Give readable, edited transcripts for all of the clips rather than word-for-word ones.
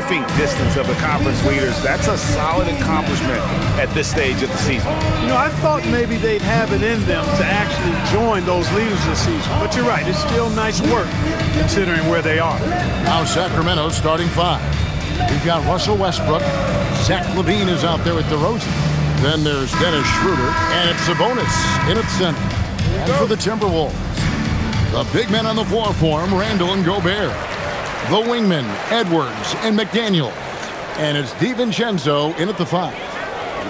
sniffing distance of the conference leaders. That's a solid accomplishment at this stage of the season. You know, I thought maybe they'd have it in them to actually join those leaders this season. But you're right, it's still nice work considering where they are. Now Sacramento's starting five. We've got Russell Westbrook. Zach LaVine is out there with DeRozan. Then there's Dennis Schroeder, and it's Sabonis in at center. And for the Timberwolves, the big men on the floor for him, Randall and Gobert. The wingmen, Edwards and McDaniel. And it's DiVincenzo in at the five.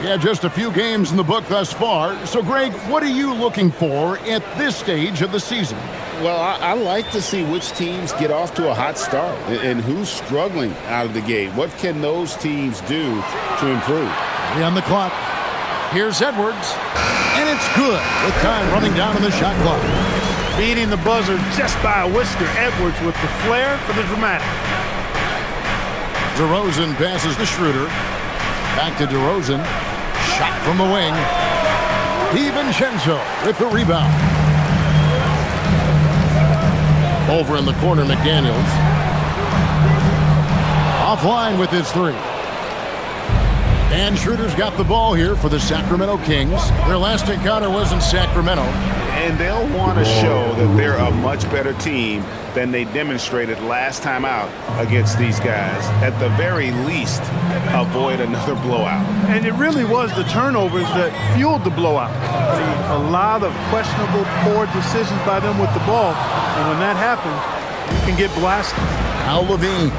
Yeah, just a few games in the book thus far. So, Greg, what are you looking for at this stage of the season? Well, I like to see which teams get off to a hot start and who's struggling out of the gate. What can those teams do to improve? On the clock. Here's Edwards. And it's good with time running down on the shot clock. Beating the buzzer just by a whisker. Edwards with the flair for the dramatic. DeRozan passes to Schroeder. Back to DeRozan. Shot from the wing. DiVincenzo with the rebound. Over in the corner, McDaniels. Offline with his three. And Schroeder's got the ball here for the Sacramento Kings. Their last encounter was in Sacramento. And they'll want to show that they're a much better team than they demonstrated last time out against these guys. At the very least, avoid another blowout. And it really was the turnovers that fueled the blowout. A lot of questionable, poor decisions by them with the ball. And when that happens, you can get blasted. Now LaVine.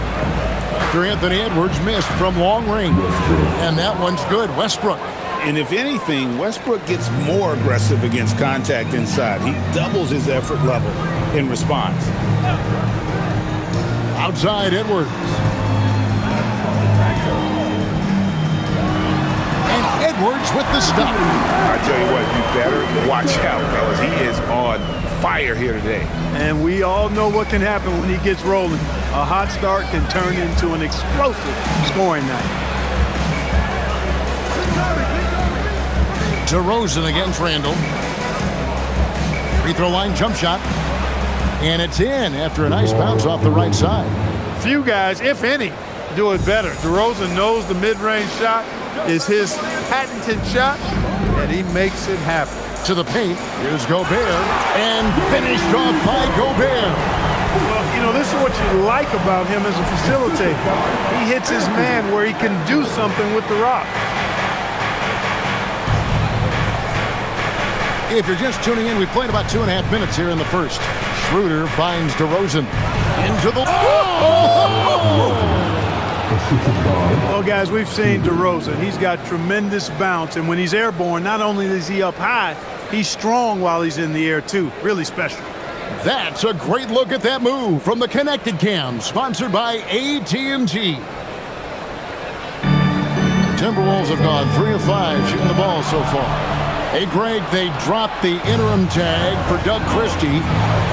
After Anthony Edwards missed from long range. And that one's good. Westbrook. And if anything, Westbrook gets more aggressive against contact inside. He doubles his effort level in response. Outside Edwards. And Edwards with the stop. I tell you what, you better watch out, fellas. He is on fire here today. And we all know what can happen when he gets rolling. A hot start can turn into an explosive scoring night. DeRozan against Randall. Free throw line jump shot. And it's in after a nice bounce off the right side. Few guys, if any, do it better. DeRozan knows the mid-range shot is his patented shot, and he makes it happen. To the paint, here's Gobert, and finished off by Gobert. Well, you know, this is what you like about him as a facilitator. He hits his man where he can do something with the rock. If you're just tuning in, we played about 2.5 minutes here in the first. Schroeder finds DeRozan into the... Well, guys, we've seen DeRozan. He's got tremendous bounce, and when he's airborne, not only is he up high, he's strong while he's in the air, too. Really special. That's a great look at that move from the Connected Cam, sponsored by AT&T. Timberwolves have gone 3 of 5 shooting the ball so far. Hey, Greg, they dropped the interim tag for Doug Christie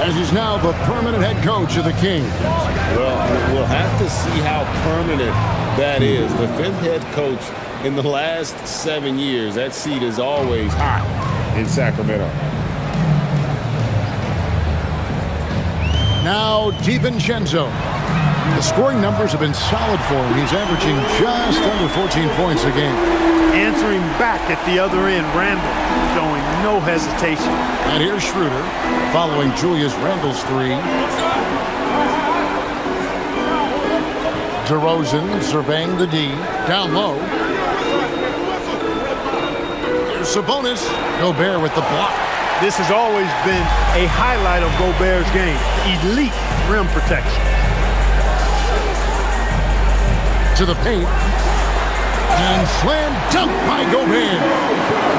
as he's now the permanent head coach of the Kings. Well, we'll have to see how permanent that is. The 5th head coach in the last 7 years. That seat is always hot in Sacramento. Now, DiVincenzo. The scoring numbers have been solid for him. He's averaging just under 14 points a game. Answering back at the other end, Randall, showing no hesitation. And here's Schroeder, following Julius Randle's three. DeRozan surveying the D, down low. Here's Sabonis. Gobert with the block. This has always been a highlight of Gobert's game. Elite rim protection. To the paint. And slam dunk by Gobert.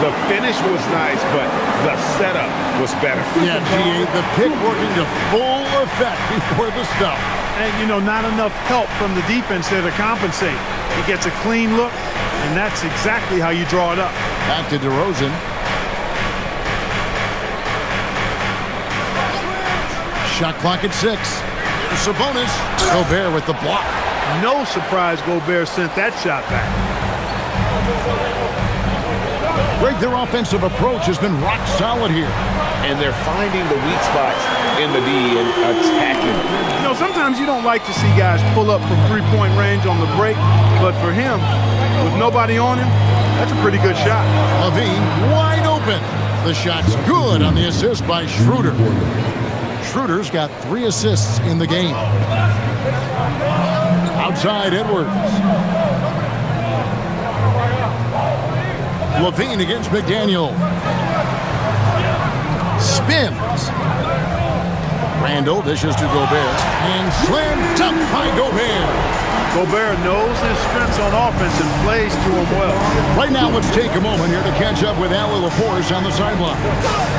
The finish was nice, but the setup was better. Yeah, G.A., the pick working to full effect before the stuff. And, you know, not enough help from the defense there to compensate. He gets a clean look, and that's exactly how you draw it up. Back to DeRozan. Shot clock at 6. Here's Sabonis. Gobert with the block. No surprise Gobert sent that shot back. Greg, their offensive approach has been rock solid here. and they're finding the weak spots in the D and attacking them. You know, sometimes you don't like to see guys pull up from three-point range on the break, but for him, with nobody on him, that's a pretty good shot. Levine wide open. The shot's good on the assist by Schroeder. Schroeder's got 3 assists in the game. Outside Edwards. Levine against McDaniel. Spins. Randall dishes to Gobert. And slammed dunk by Gobert. Gobert knows his strengths on offense and plays to them well. Right now, let's take a moment here to catch up with Allie LaForce on the sideline.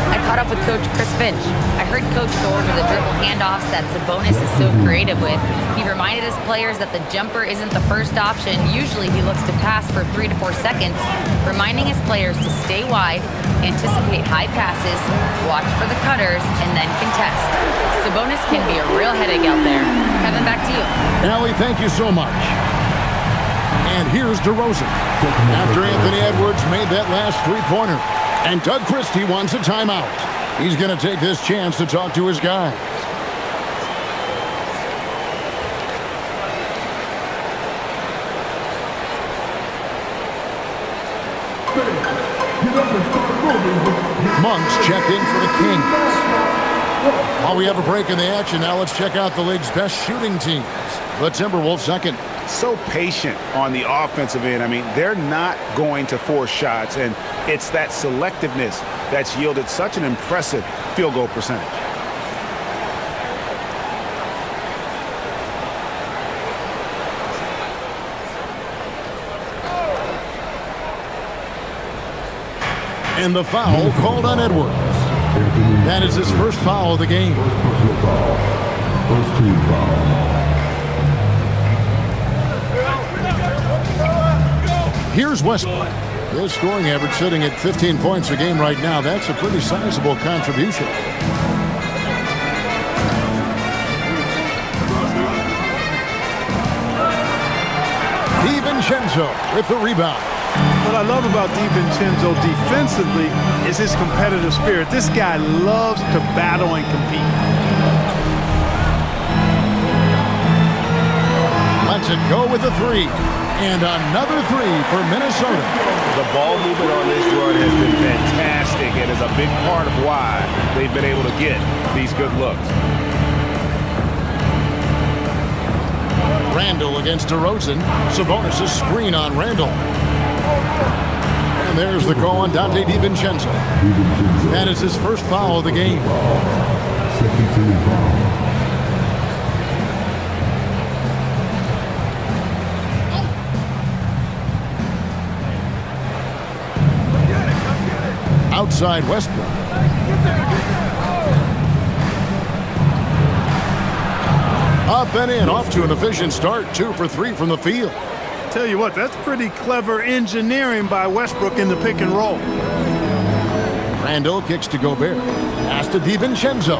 I caught up with Coach Chris Finch. I heard Coach go over the dribble handoffs that Sabonis is so creative with. He reminded his players that the jumper isn't the first option. Usually he looks to pass for 3 to 4 seconds, reminding his players to stay wide, anticipate high passes, watch for the cutters, and then contest. Sabonis can be a real headache out there. Kevin, back to you. Allie, thank you so much. And here's DeRozan. After Anthony Edwards made that last three-pointer. And Doug Christie wants a timeout. He's going to take this chance to talk to his guys. Monk's checked in for the Kings. While we have a break in the action, now let's check out the league's best shooting teams. The Timberwolves second. So patient on the offensive end. I mean, they're not going to force shots, and it's that selectiveness that's yielded such an impressive field goal percentage. And the foul called on Edwards. That is his first foul of the game. First team foul. Here's Westbrook. His scoring average sitting at 15 points a game right now. That's a pretty sizable contribution. DiVincenzo with the rebound. What I love about DiVincenzo defensively is his competitive spirit. This guy loves to battle and compete. Lets it go with the three. And another three for Minnesota. The ball movement on this run has been fantastic and is a big part of why they've been able to get these good looks. Randall against DeRozan. Sabonis' screen on Randall. And there's the call on Dante DiVincenzo. That is his first foul of the game. Second team foul. Outside Westbrook. Up and in, off to an efficient start. 2 for 3 from the field. Tell you what, that's pretty clever engineering by Westbrook in the pick and roll. Randall kicks to Gobert. Pass to DiVincenzo.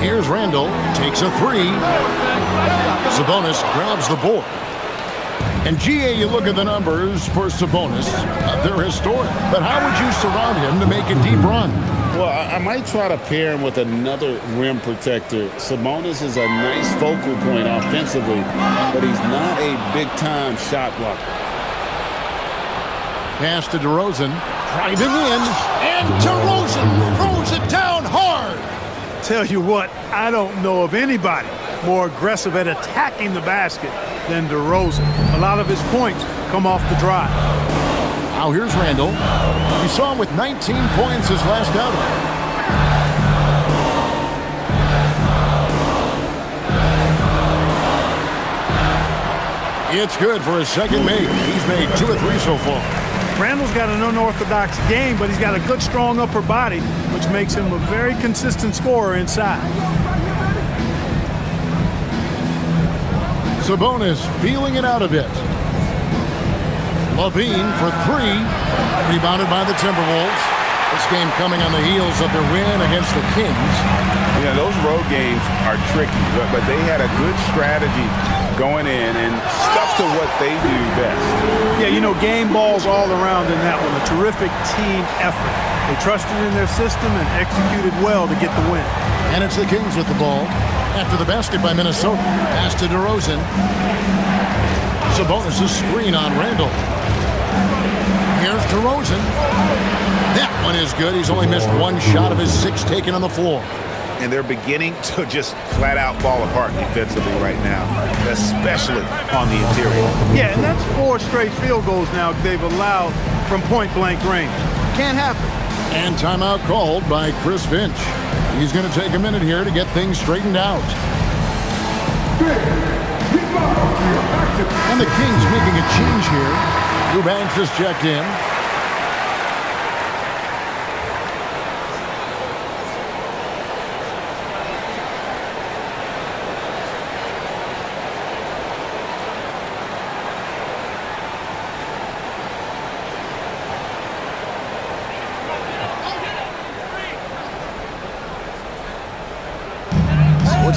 Here's Randall. Takes a three. Sabonis grabs the board. And GA, you look at the numbers for Sabonis. They're historic. But how would you surround him to make a deep run? Well, I might try to pair him with another rim protector. Sabonis is a nice focal point offensively, but he's not a big-time shot blocker. Pass to DeRozan. Driving in. And DeRozan throws it down hard. Tell you what, I don't know of anybody more aggressive at attacking the basket than DeRozan. A lot of his points come off the drive. Now here's Randall. We saw him with 19 points his last outing. It's good for his second make. He's made 2 of 3 so far. Randall's got an unorthodox game, but he's got a good, strong upper body, which makes him a very consistent scorer inside. Sabonis feeling it out a bit. Levine for 3. Rebounded by the Timberwolves. This game coming on the heels of their win against the Kings. Yeah, those road games are tricky, but they had a good strategy going in and stuck to what they do best. Yeah, you know, game balls all around in that one. A terrific team effort. They trusted in their system and executed well to get the win. And it's the Kings with the ball. After the basket by Minnesota. Pass to DeRozan. Sabonis' screen on Randall. Here's DeRozan. That one is good. He's only missed one shot of his 6 taken on the floor. And they're beginning to just flat out fall apart defensively right now, especially on the interior. Yeah, and that's 4 straight field goals now they've allowed from point-blank range. Can't happen. And timeout called by Chris Finch. He's going to take a minute here to get things straightened out. And the Kings making a change here. Eubanks is checked in.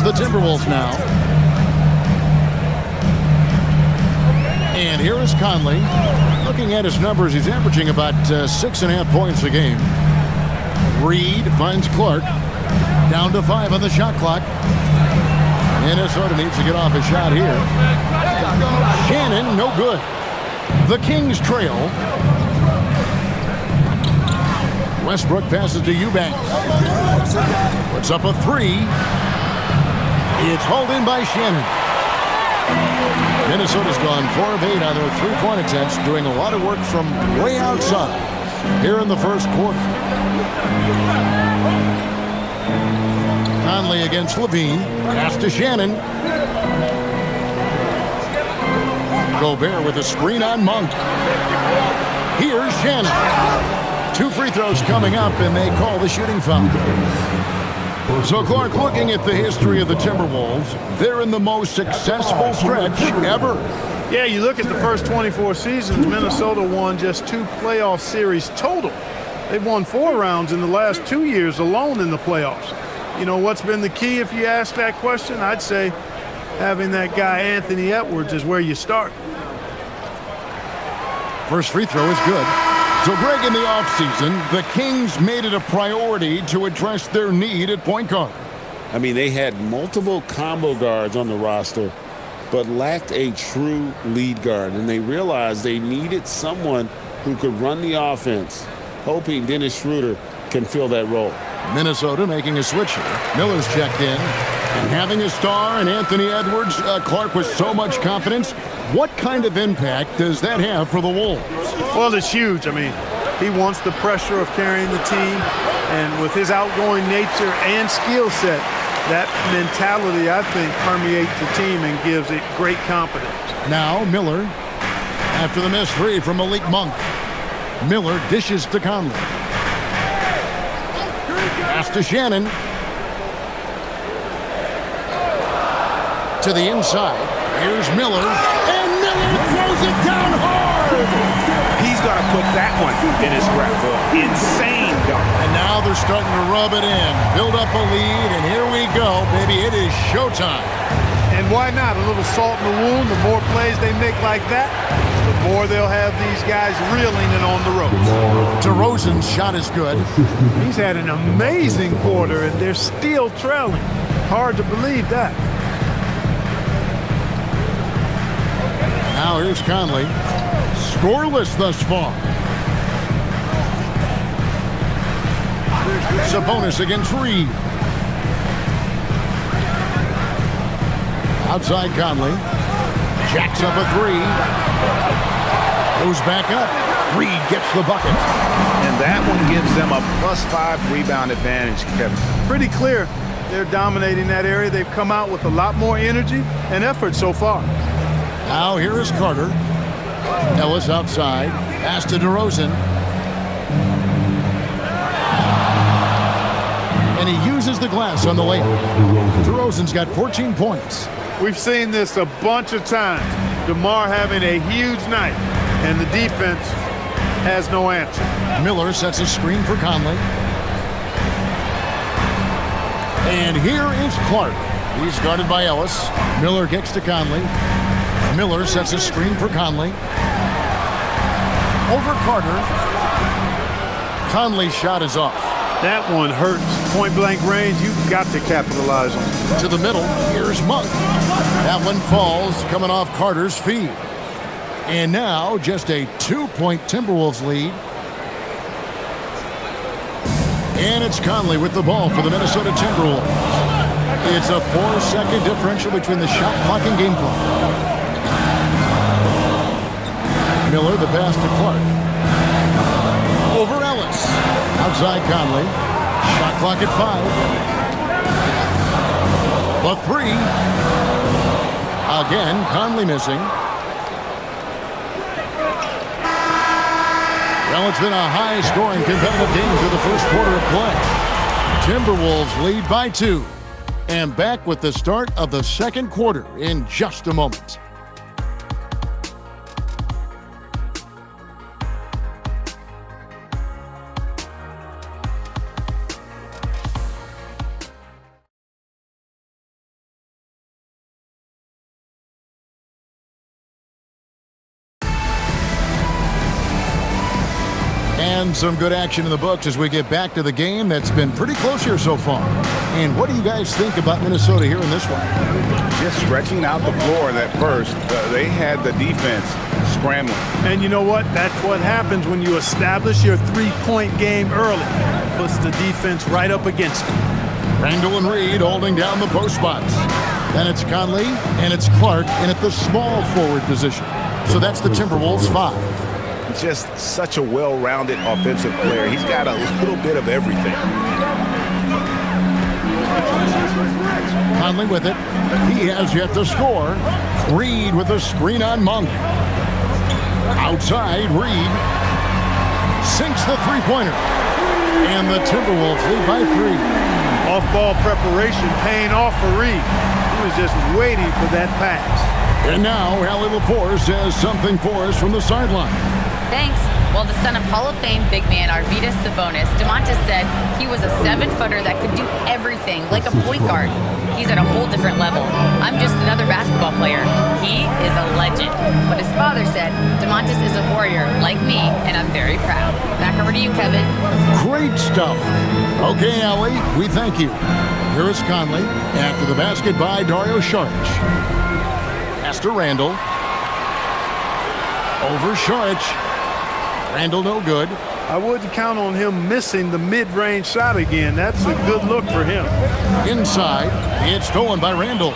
The Timberwolves now. And here is Conley. Looking at his numbers, he's averaging about 6.5 points a game. Reed finds Clark. Down to 5 on the shot clock. Minnesota needs to get off a shot here. Shannon, no good. The Kings trail. Westbrook passes to Eubanks. Puts up a 3. It's hauled in by Shannon. Minnesota's gone 4 of 8 on their 3-point attempts, doing a lot of work from way outside here in the first quarter. Conley against Levine. Pass to Shannon. Gobert with a screen on Monk. Here's Shannon. 2 free throws coming up, and they call the shooting foul. So, Clark, looking at the history of the Timberwolves, they're in the most successful stretch ever. Yeah, you look at the first 24 seasons, Minnesota won just 2 playoff series total. They've won 4 rounds in the last 2 years alone in the playoffs. You know, what's been the key if you ask that question? I'd say having that guy Anthony Edwards is where you start. First free throw is good. So, Greg, in the offseason, the Kings made it a priority to address their need at point guard. I mean, they had multiple combo guards on the roster, but lacked a true lead guard. And they realized they needed someone who could run the offense, hoping Dennis Schroeder can fill that role. Minnesota making a switch here. Miller's checked in. And having a star in Anthony Edwards, Clark, with so much confidence, what kind of impact does that have for the Wolves? Well, it's huge. I mean, he wants the pressure of carrying the team, and with his outgoing nature and skill set, that mentality, I think, permeates the team and gives it great confidence. Now Miller, after the missed 3 from Malik Monk. Miller dishes to Conley. Pass to Shannon. To the inside. Here's Miller. And Miller throws it down hard. He's got to put that one in his scrapbook. Insane dunk. And now they're starting to rub it in. Build up a lead, and here we go, baby. It is showtime. And why not? A little salt in the wound. The more plays they make like that, the more they'll have these guys reeling and on the ropes. DeRozan's shot is good. He's had an amazing quarter, and they're still trailing. Hard to believe that. Now here's Conley. Scoreless thus far. Sabonis against Reed. Outside Conley. Jacks up a 3. Goes back up. Reed gets the bucket. And that one gives them a +5 rebound advantage, Kevin. Pretty clear they're dominating that area. They've come out with a lot more energy and effort so far. Now here is Carter. Ellis outside. Pass to DeRozan. And he uses the glass on the layup. DeRozan's got 14 points. We've seen this a bunch of times. DeMar having a huge night, and the defense has no answer. Miller sets a screen for Conley. And here is Clark. He's guarded by Ellis. Miller kicks to Conley. Miller sets a screen for Conley. Over Carter. Conley's shot is off. That one hurts. Point-blank range, you've got to capitalize on it. To the middle, here's Monk. That one falls, coming off Carter's feed. And now, just a 2-point Timberwolves lead. And it's Conley with the ball for the Minnesota Timberwolves. It's a 4-second differential between the shot clock and game clock. Miller, the pass to Clark. Over Ellis. Outside Conley. Shot clock at 5. The 3. Again, Conley missing. Well, it's been a high-scoring competitive game through the first quarter of play. Timberwolves lead by 2. And back with the start of the second quarter in just a moment. And some good action in the books as we get back to the game that's been pretty close here so far. And what do you guys think about Minnesota here in this one? Just stretching out the floor that first. They had the defense scrambling. And you know what? That's what happens when you establish your three-point game early. Puts the defense right up against it. Randall and Reed holding down the post spots. Then it's Conley and it's Clark in at the small forward position. So that's the Timberwolves 5. Just such a well-rounded offensive player. He's got a little bit of everything. Conley with it. He has yet to score. Reed with a screen on Monk. Outside, Reed sinks the three-pointer. And the Timberwolves lead by 3. Off-ball preparation paying off for Reed. He was just waiting for that pass. And now, Allie Lepore says something for us from the sideline. Thanks. Well, the son of Hall of Fame big man Arvydas Sabonis, DeMontis said he was a 7-footer that could do everything, like a point guard. He's at a whole different level. I'm just another basketball player. He is a legend. But his father said DeMontis is a warrior like me, and I'm very proud. Back over to you, Kevin. Great stuff. Okay, Allie, we thank you. Here is Conley after the basket by Dario Saric. Pass to Randall. Over Saric. Randall no good. I wouldn't count on him missing the mid-range shot again. That's a good look for him. Inside, it's stolen by Randall.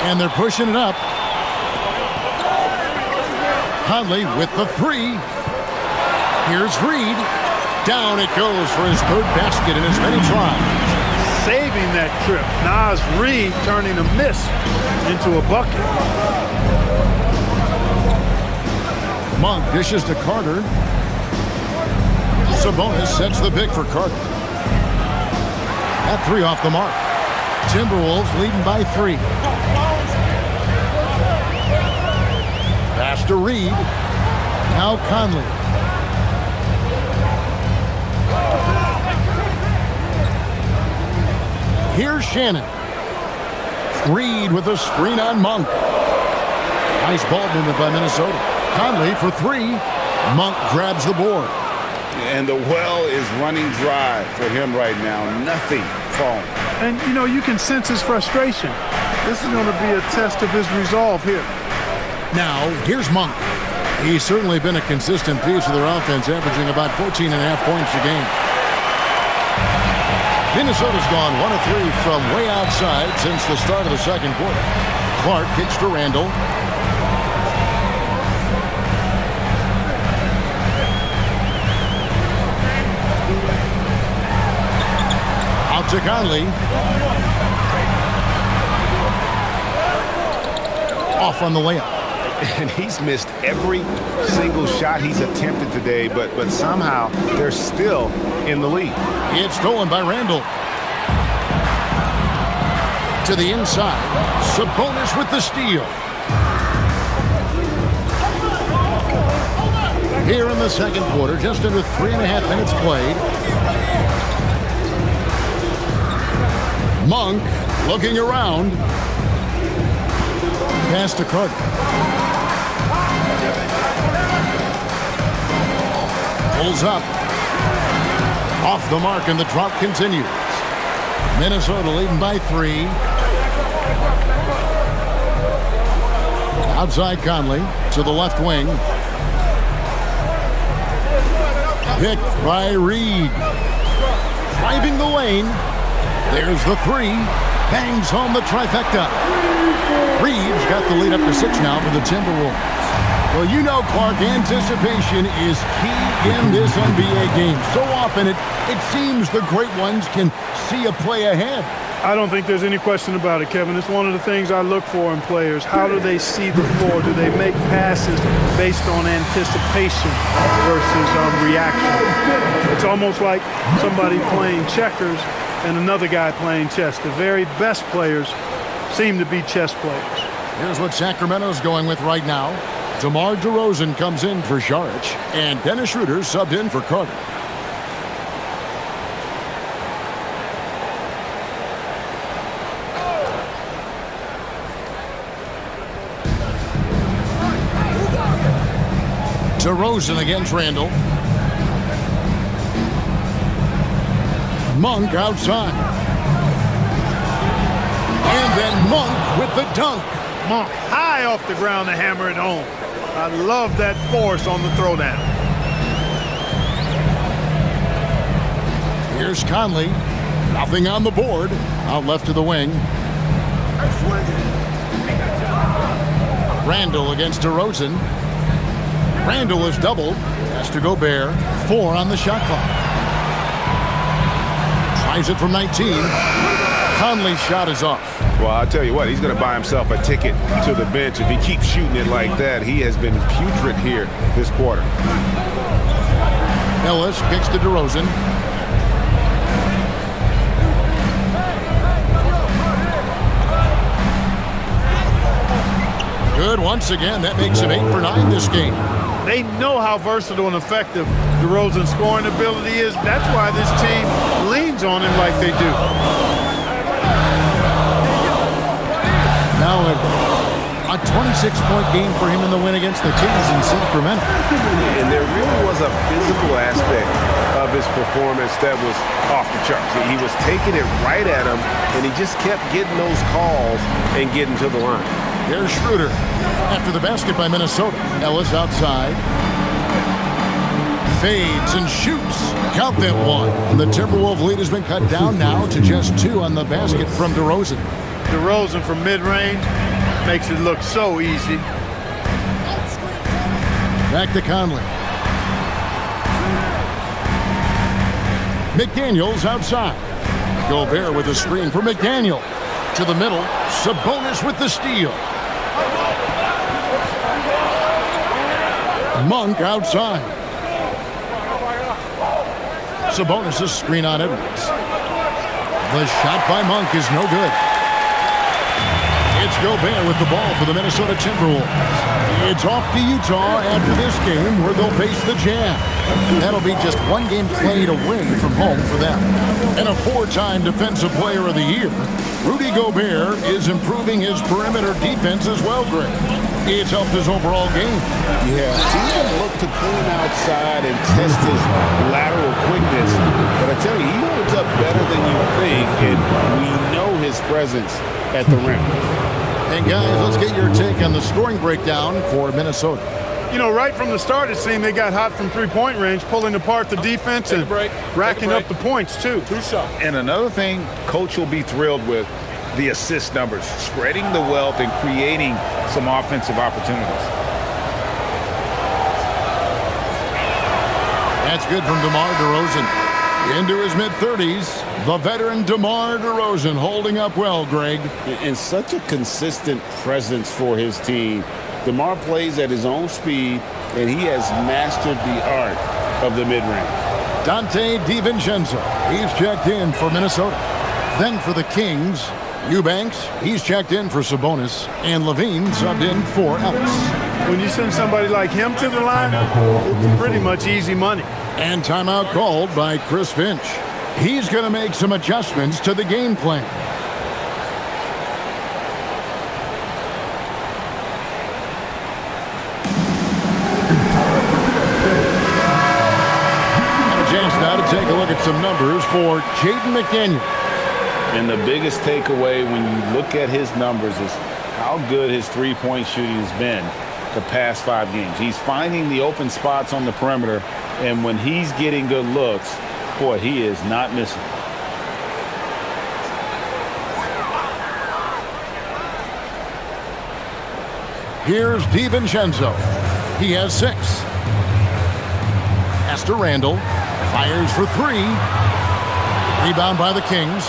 And they're pushing it up. Conley with the 3. Here's Reed. Down it goes for his 3rd basket in as many tries. Saving that trip. Nas Reed turning a miss into a bucket. Monk dishes to Carter. Sabonis sets the pick for Carter. That 3 off the mark. Timberwolves leading by 3. Pass to Reed. Now Conley. Here's Shannon. Reed with a screen on Monk. Nice ball movement by Minnesota. Conley for 3. Monk grabs the board. And the well is running dry for him right now. Nothing falling. And, you know, you can sense his frustration. This is going to be a test of his resolve here. Now, here's Monk. He's certainly been a consistent piece of their offense, averaging about 14.5 points a game. Minnesota's gone 1 of 3 from way outside since the start of the second quarter. Clark kicks to Randall. Out to Conley. Off on the layup. And he's missed every single shot he's attempted today, but somehow they're still in the lead. It's stolen by Randall. To the inside. Sabonis with the steal. Here in the second quarter, just under 3.5 minutes played. Monk looking around. Pass to Carter. Pulls up. Off the mark, and the drought continues. Minnesota leading by 3. Outside Conley to the left wing. Picked by Reed. Driving the lane. There's the 3. Bangs home the trifecta. Reed's got the lead up to 6 now for the Timberwolves. Well, you know, Clark, anticipation is key in this NBA game. So often it seems the great ones can see a play ahead. I don't think there's any question about it, Kevin. It's one of the things I look for in players. How do they see the floor? Do they make passes based on anticipation versus reaction? It's almost like somebody playing checkers and another guy playing chess. The very best players seem to be chess players. Here's what Sacramento's going with right now. DeMar DeRozan comes in for Saric, and Dennis Schroeder subbed in for Carter. DeRozan against Randall. Monk outside. And then Monk with the dunk. Monk high off the ground to hammer it home. I love that force on the throwdown. Here's Conley. Nothing on the board. Out left to the wing. Randall against DeRozan. Randall is doubled. Has to Gobert. 4 on the shot clock. Tries it from 19. Conley's shot is off. Well, I'll tell you what, he's going to buy himself a ticket to the bench. If he keeps shooting it like that, he has been putrid here this quarter. Ellis kicks to DeRozan. Good once again. That makes him 8 for 9 this game. They know how versatile and effective DeRozan's scoring ability is. That's why this team leans on him like they do. Now a 26-point game for him in the win against the Kings in Sacramento. And there really was a physical aspect of his performance that was off the charts. He was taking it right at him, and he just kept getting those calls and getting to the line. Here's Schroeder after the basket by Minnesota. Ellis outside. Fades and shoots. Count that one. And the Timberwolves lead has been cut down now to just 2 on the basket from DeRozan. DeRozan from mid-range makes it look so easy. Back to Conley. McDaniels outside. Gobert with a screen for McDaniel. To the middle. Sabonis with the steal. Monk outside. Sabonis' screen on Edwards. The shot by Monk is no good. It's Gobert with the ball for the Minnesota Timberwolves. It's off to Utah after this game where they'll face the Jazz. That'll be just 1 game played away from home for them. And a 4-time Defensive Player of the Year, Rudy Gobert is improving his perimeter defense as well, Greg. It's helped his overall game. Yeah, teams look to pull him outside and test his lateral quickness. But I tell you, he holds up better than you think, and we know his presence at the rim. And guys, let's get your take on the scoring breakdown for Minnesota. You know, right from the start, it seemed they got hot from three-point range, pulling apart the defense and racking up the points, too. And another thing Coach will be thrilled with, the assist numbers, spreading the wealth and creating some offensive opportunities. That's good from DeMar DeRozan. Into his mid-30s, the veteran DeMar DeRozan holding up well, Greg. And such a consistent presence for his team. DeMar plays at his own speed, and he has mastered the art of the mid-range. Dante DiVincenzo, he's checked in for Minnesota. Then for the Kings, Eubanks, he's checked in for Sabonis, and Levine subbed in for Ellis. When you send somebody like him to the line, it's pretty much easy money. And timeout called by Chris Finch. He's going to make some adjustments to the game plan. now to take a look at some numbers for Jaden McDaniels. And the biggest takeaway when you look at his numbers is how good his three-point shooting has been the past 5 games. He's finding the open spots on the perimeter, and when he's getting good looks, boy, he is not missing. Here's DiVincenzo. He has 6. Pass to Randall. Fires for 3. Rebound by the Kings.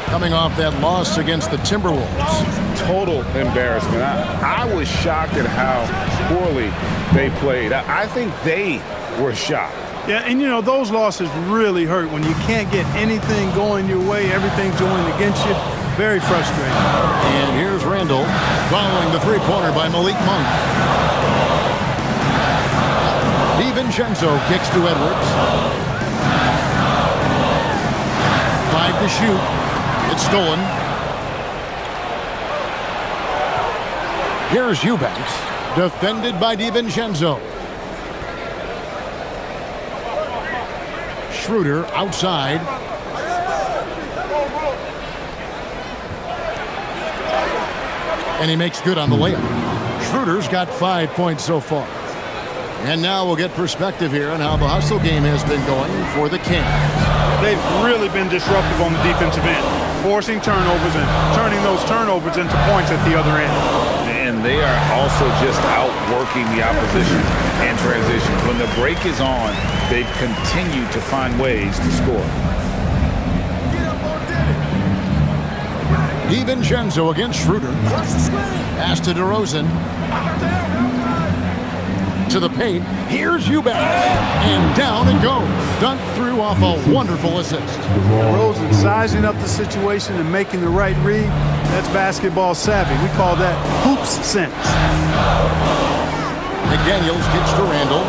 Coming off that loss against the Timberwolves. Total embarrassment. I was shocked at how poorly they played. I think they were shocked. Yeah, and you know, those losses really hurt when you can't get anything going your way, everything's going against you. Very frustrating. And here's Randall following the three-pointer by Malik Monk. DiVincenzo kicks to Edwards. 5 to shoot. It's stolen. Here's Eubanks, defended by DiVincenzo. Schroeder outside. And he makes good on the layup. Schroeder's got 5 points so far. And now we'll get perspective here on how the hustle game has been going for the Kings. They've really been disruptive on the defensive end, forcing turnovers and turning those turnovers into points at the other end. And they are also just outworking the opposition in transition. When the break is on, they've continued to find ways to score. DiVincenzo against Schroeder. Pass to DeRozan. To the paint. Here's Eubanks. And down it goes. Dunked through off a wonderful assist. DeRozan sizing up the situation and making the right read. That's basketball savvy. We call that hoops sense. McDaniels gets to Randall.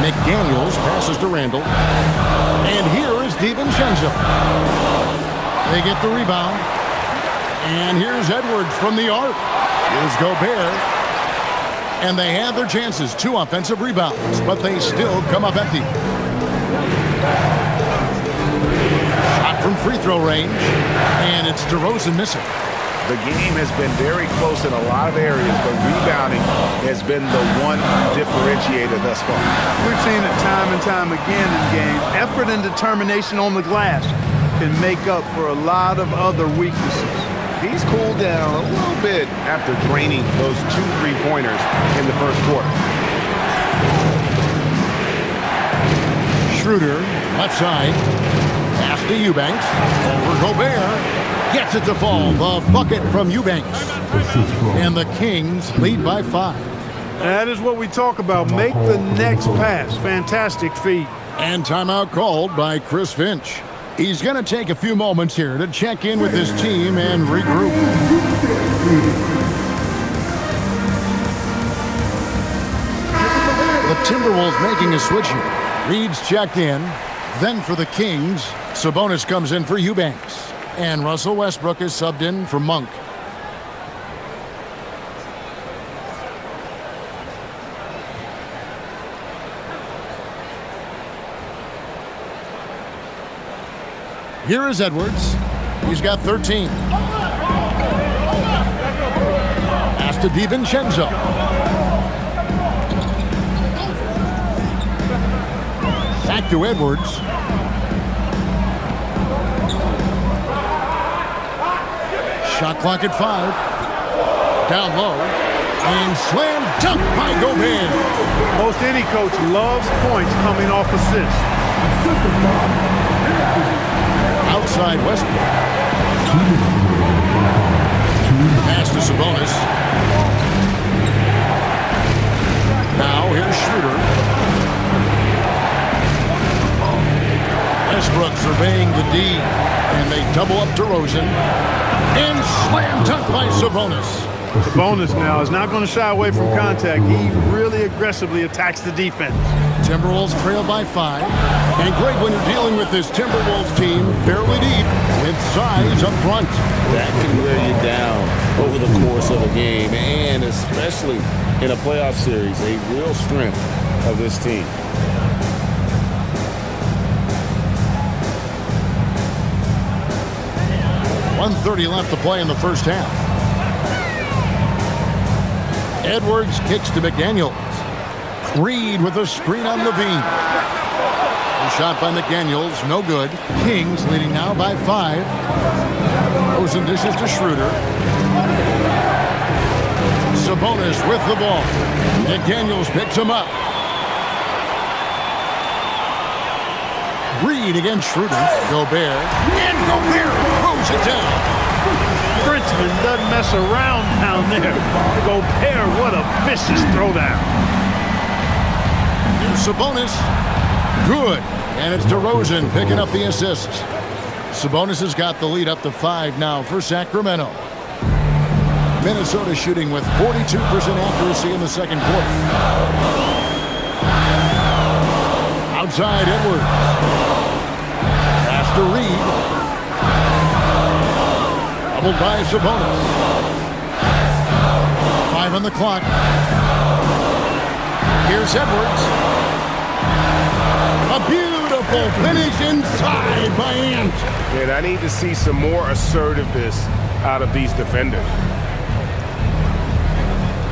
McDaniels passes to Randall. And here is DiVincenzo. They get the rebound. And here's Edwards from the arc. Here's Gobert. And they had their chances. 2 offensive rebounds, but they still come up empty. Shot from free throw range. And it's DeRozan missing. The game has been very close in a lot of areas, but rebounding has been the one differentiator thus far. We've seen it time and time again in games. Effort and determination on the glass can make up for a lot of other weaknesses. He's cooled down a little bit after draining those 2 3-pointers in the first quarter. Schroeder, left side. Pass to Eubanks. Over Gobert. Gets it to fall. The bucket from Eubanks. And the Kings lead by 5. That is what we talk about. Make the next pass. Fantastic feed. And timeout called by Chris Finch. He's going to take a few moments here to check in with his team and regroup. The Timberwolves making a switch here. Reed's checked in. Then for the Kings, Sabonis comes in for Eubanks. And Russell Westbrook is subbed in for Monk. Here is Edwards. He's got 13. Pass to DiVincenzo. Back to Edwards. Shot clock at 5. Down low. And slam dunk by Gobert. Most any coach loves points coming off assists. Outside Westbrook. Pass to Sabonis. Now here's Schroeder. Westbrook surveying the D. And they double up DeRozan. And slam dunk by Sabonis. Sabonis now is not going to shy away from contact. He really aggressively attacks the defense. Timberwolves trail by 5. And Greg, when you're dealing with this Timberwolves team fairly deep with size up front, That can wear you down over the course of a game, and especially in a playoff series, a real strength of this team. 1:30 left to play in the first half. Edwards kicks to McDaniels. Reed with a screen on Levine. A shot by McDaniels, no good. Kings leading now by 5. Rosen dishes to Schroeder. Sabonis with the ball. McDaniels picks him up. Reed against Schroeder. Gobert. And Gobert throws it down. Frenchman doesn't mess around down there. Gobert, what a vicious throwdown. Here's Sabonis. Good. And it's DeRozan picking up the assist. Sabonis has got the lead up to 5 now for Sacramento. Minnesota shooting with 42% accuracy in the second quarter. Outside Edwards. Pass to Reed. Doubled by Sabonis. 5 on the clock. Here's Edwards. A beautiful finish inside by Ant. And I need to see some more assertiveness out of these defenders.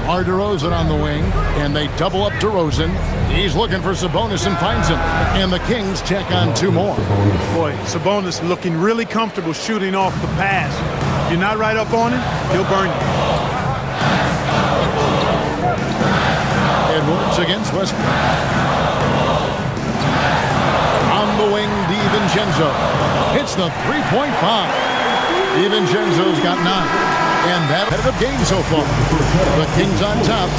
DeRozan on the wing, and they double up DeRozan. He's looking for Sabonis and finds him. And the Kings check on 2 more. Boy, Sabonis looking really comfortable shooting off the pass. If you're not right up on him, he'll burn you. Edwards against Westbrook. On the wing, DiVincenzo hits the 3-point bomb. DiVincenzo's got 9. And that competitive game so far. The Kings on top,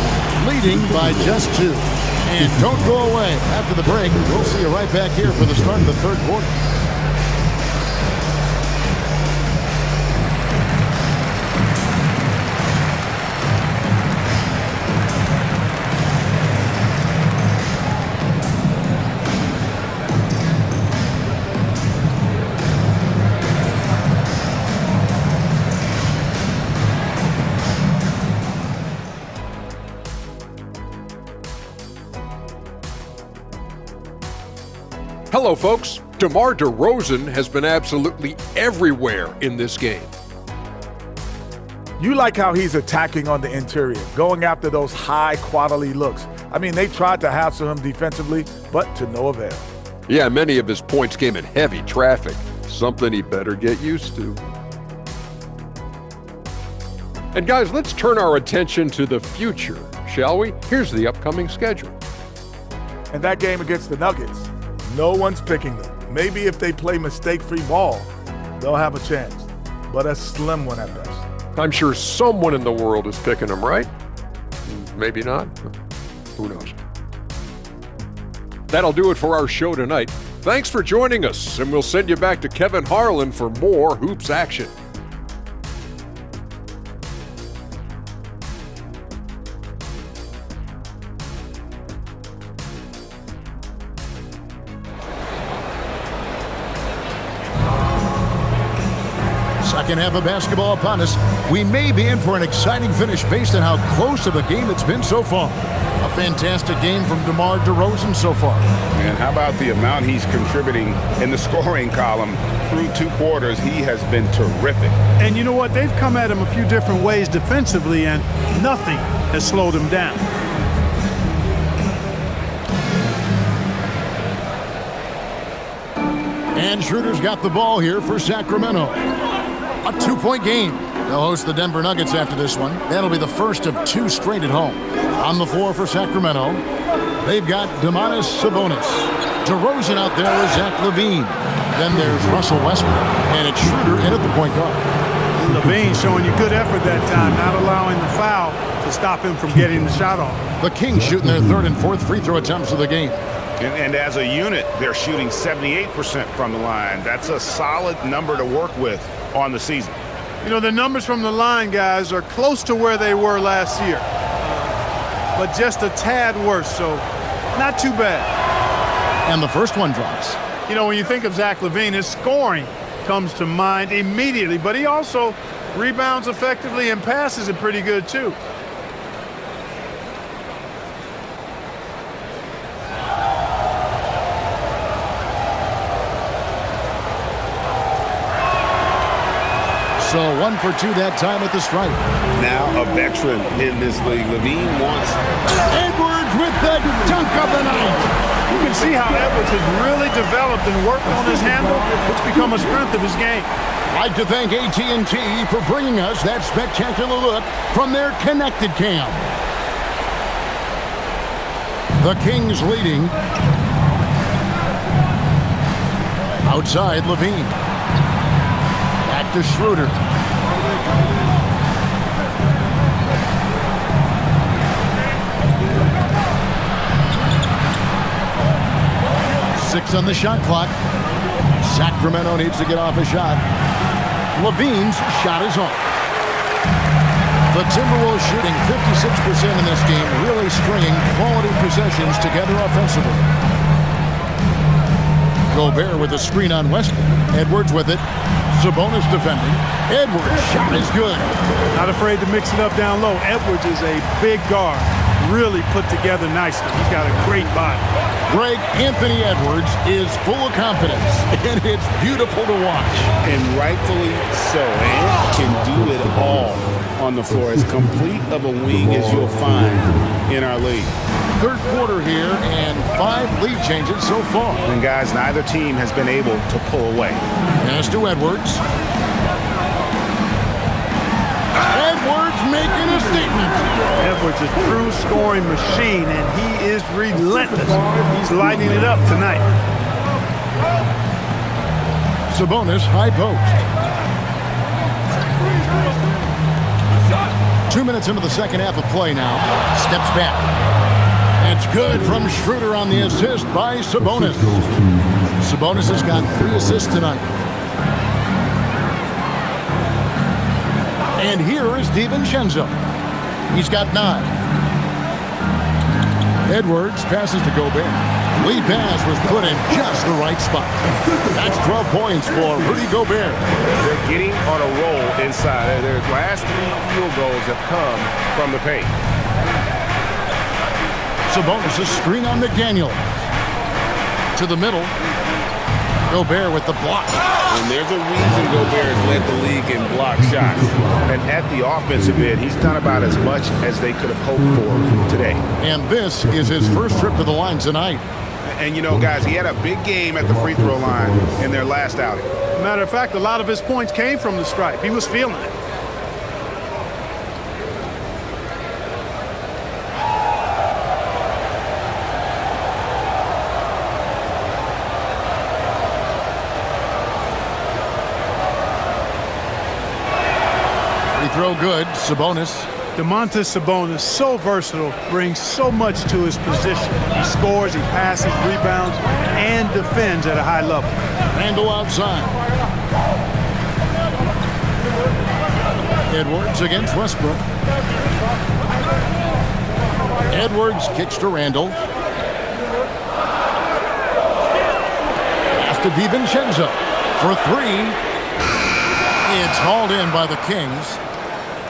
leading by just 2. And don't go away. After the break, we'll see you right back here for the start of the third quarter. Hello, folks. DeMar DeRozan has been absolutely everywhere in this game. You like how he's attacking on the interior, going after those high-quality looks. I mean, they tried to hassle him defensively, but to no avail. Yeah, many of his points came in heavy traffic, something he better get used to. And guys, let's turn our attention to the future, shall we? Here's the upcoming schedule. And that game against the Nuggets, no one's picking them. Maybe if they play mistake-free ball, they'll have a chance, but a slim one at best. I'm sure someone in the world is picking them, right? Maybe not. Who knows? That'll do it for our show tonight. Thanks for joining us, and we'll send you back to Kevin Harlan for more hoops action. Second half of basketball upon us. We may be in for an exciting finish based on how close of a game it's been so far. A fantastic game from DeMar DeRozan so far. And how about the amount he's contributing in the scoring column through 2 quarters? He has been terrific. And you know what? They've come at him a few different ways defensively, and nothing has slowed him down. And Schroeder's got the ball here for Sacramento. A 2-point game. They'll host the Denver Nuggets after this one. That'll be the first of 2 straight at home. On the floor for Sacramento, they've got Domantas Sabonis. DeRozan out there with Zach LaVine. Then there's Russell Westbrook. And it's Schroeder in at the point guard. LaVine showing you good effort that time, not allowing the foul to stop him from getting the shot off. The Kings shooting their 3rd and 4th free throw attempts of the game. And as a unit, they're shooting 78% from the line. That's a solid number to work with on the season. You know, the numbers from the line, guys, are close to where they were last year, but just a tad worse, so not too bad. And the first one drops. You know, when you think of Zach LaVine, his scoring comes to mind immediately, but he also rebounds effectively and passes it pretty good, too. 1 for 2 that time at the stripe. Now a veteran in this league. Levine wants. Edwards with the dunk of the night. You can see how Edwards has really developed and worked on his handle. It's become a strength of his game. I'd like to thank AT&T for bringing us that spectacular look from their connected cam. The Kings leading. Outside, Levine. Back to Schroeder. Six on the shot clock. Sacramento needs to get off a shot. Levine's shot is off. The Timberwolves shooting 56% in this game, really stringing quality possessions together offensively. Gobert with a screen on Westbrook. Edwards with it. Sabonis defending. Edwards' shot is good. Not afraid to mix it up down low. Edwards is a big guard. Really put together nicely. He's got a great body. Greg, Anthony Edwards is full of confidence, and it's beautiful to watch. And rightfully so. And can do it all on the floor. As complete of a wing as you'll find in our league. Third quarter here, and 5 lead changes so far. And guys, neither team has been able to pull away. Pass to Edwards. Edwards making a statement. Edwards is a true scoring machine, and he is relentless. He's lighting it up tonight. Sabonis high post. 2 minutes into the second half of play now. Steps back. It's good from Schroeder on the assist by Sabonis. Sabonis has got 3 assists tonight. And here is DiVincenzo. He's got 9. Edwards passes to Gobert. Lead pass was put in just the right spot. That's 12 points for Rudy Gobert. They're getting on a roll inside. Their last 3 field goals have come from the paint. Sabonis' screen on McDaniel. To the middle. Gobert with the block. And there's a reason Gobert has led the league in block shots. And at the offensive end, he's done about as much as they could have hoped for today. And this is his first trip to the line tonight. And, you know, guys, he had a big game at the free throw line in their last outing. Matter of fact, a lot of his points came from the stripe. He was feeling it. Throw good. Sabonis. Domantas Sabonis, so versatile, brings so much to his position. He scores, he passes, rebounds, and defends at a high level. Randle outside. Edwards against Westbrook. Edwards kicks to Randle. Pass to DiVincenzo for 3. It's hauled in by the Kings.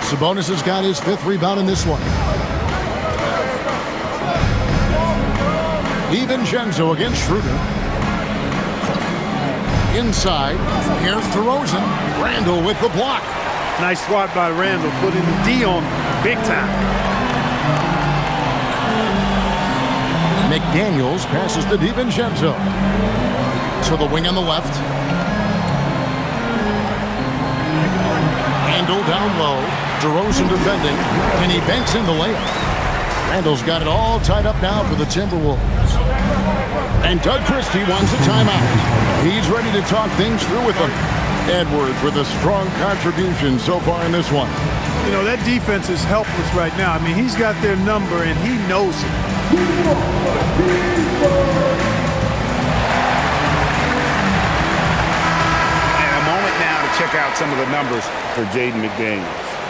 Sabonis has got his 5th rebound in this one. DiVincenzo against Schroeder. Inside. Here's DeRozan. Randle with the block. Nice swat by Randle, putting the D on him big time. McDaniels passes to DiVincenzo. To the wing on the left. Randle down low. DeRozan defending, and he banks in the layup. Randle's got it all tied up now for the Timberwolves. And Doug Christie wants a timeout. He's ready to talk things through with them. Edwards with a strong contribution so far in this one. You know, that defense is helpless right now. I mean, he's got their number, and he knows it. And a moment now to check out some of the numbers for Jaden McDaniels.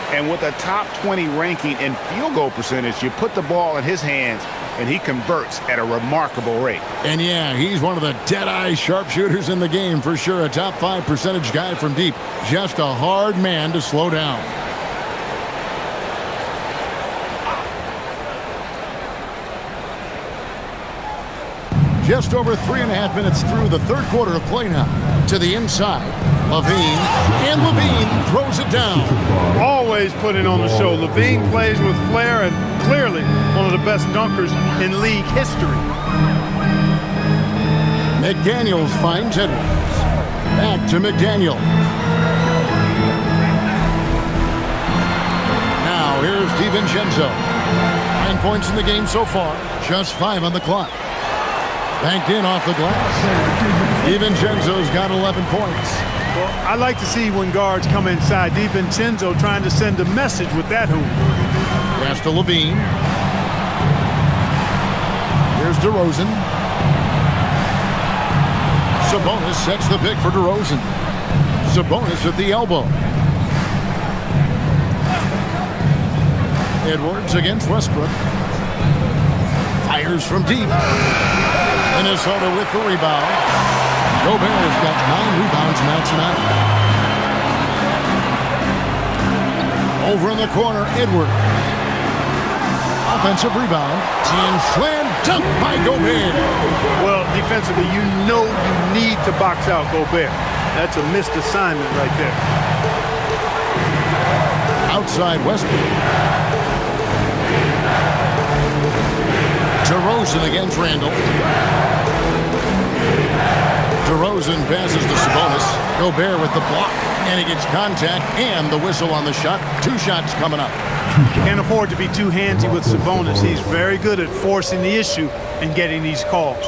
And with a top 20 ranking in field goal percentage, you put the ball in his hands, and he converts at a remarkable rate. And yeah, he's one of the dead-eye sharpshooters in the game for sure. A top 5 percentage guy from deep. Just a hard man to slow down. Just over 3.5 minutes through the third quarter of play now. To the inside. Levine. And Levine throws it down. Always putting on the show. Levine plays with flair and clearly one of the best dunkers in league history. McDaniels finds Edwards. Back to McDaniels. Now here's DiVincenzo. 9 points in the game so far. Just 5 on the clock. Banked in off the glass. DiVincenzo's got 11 points. Well, I like to see when guards come inside. DiVincenzo trying to send a message with that hoop. Pass to Levine. Here's DeRozan. Sabonis sets the pick for DeRozan. Sabonis at the elbow. Edwards against Westbrook. Fires from deep. Minnesota with the rebound. Gobert has got 9 rebounds now tonight. Over in the corner, Edwards. Offensive rebound. And slam dunk by Gobert. Well, defensively, you know you need to box out Gobert. That's a missed assignment right there. Outside Westbrook. DeRozan against Randall. DeRozan passes to Sabonis. Gobert with the block. And he gets contact and the whistle on the shot. 2 shots coming up. Can't afford to be too handsy with Sabonis. He's very good at forcing the issue and getting these calls.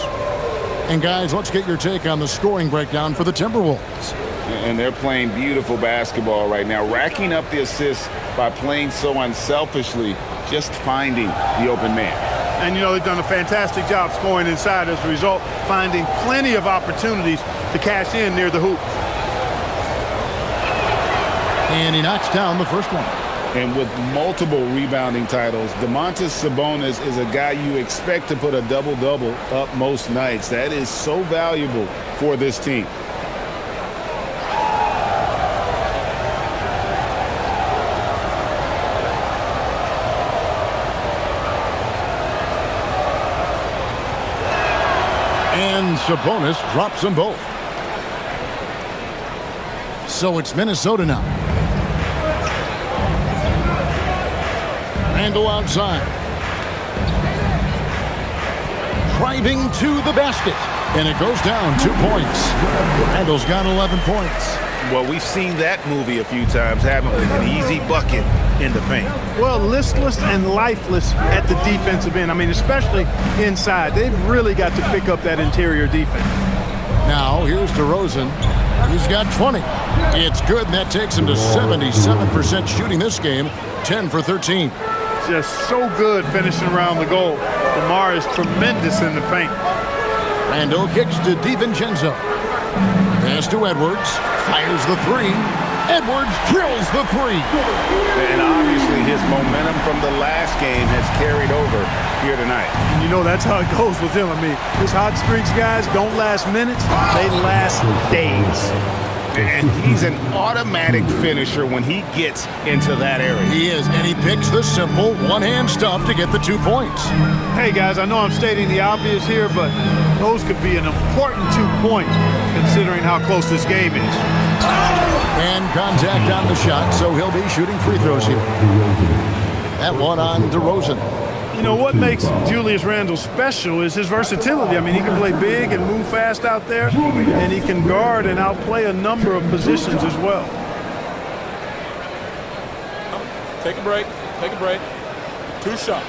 And guys, let's get your take on the scoring breakdown for the Timberwolves. And they're playing beautiful basketball right now, racking up the assists by playing so unselfishly, just finding the open man. And, you know, they've done a fantastic job scoring inside as a result, finding plenty of opportunities to cash in near the hoop. And he knocks down the first one. And with multiple rebounding titles, Domantas Sabonis is a guy you expect to put a double-double up most nights. That is so valuable for this team. And Sabonis drops them both. So it's Minnesota now. Randall outside. Driving to the basket. And it goes down 2 points. Randall's got 11 points. Well, we've seen that movie a few times, haven't we? An easy bucket in the paint. Well, listless and lifeless at the defensive end. I mean, especially inside. They've really got to pick up that interior defense. Now, here's DeRozan. He's got 20. It's good, and that takes him to 77% shooting this game. 10 for 13. Just so good finishing around the goal. DeMar is tremendous in the paint. Randall kicks to DiVincenzo. Pass to Edwards. Fires the 3. Edwards drills the 3. And obviously his momentum from the last game has carried over here tonight. And you know that's how it goes with him. I mean, his hot streaks, guys, don't last minutes. They last days. And he's an automatic finisher when he gets into that area. He is, and he picks the simple one-hand stuff to get the 2 points. Hey, guys, I know I'm stating the obvious here, but those could be an important 2 points considering how close this game is. And contact on the shot, so he'll be shooting free throws here. That one on DeRozan. You know, what makes Julius Randle special is his versatility. I mean, he can play big and move fast out there, and he can guard and outplay a number of positions as well. Take a break. Take a break. 2 shots.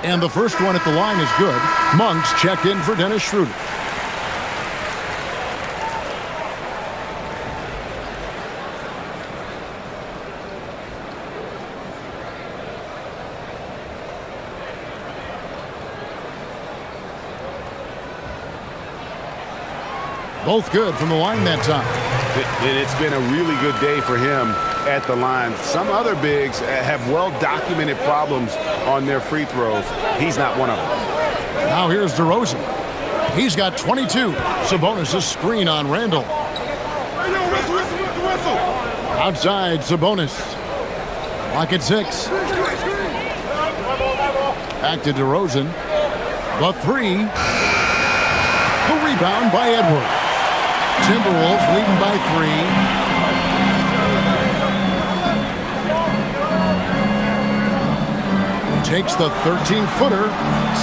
And the first one at the line is good. Monk's checked in for Dennis Schroeder. Both good from the line that time. It's been a really good day for him at the line. Some other bigs have well-documented problems on their free throws. He's not one of them. Now here's DeRozan. He's got 22. Sabonis' screen on Randall. Outside, Sabonis. Lock at 6. Back to DeRozan. The 3. The rebound by Edwards. Timberwolves leading by 3. Takes the 13-footer.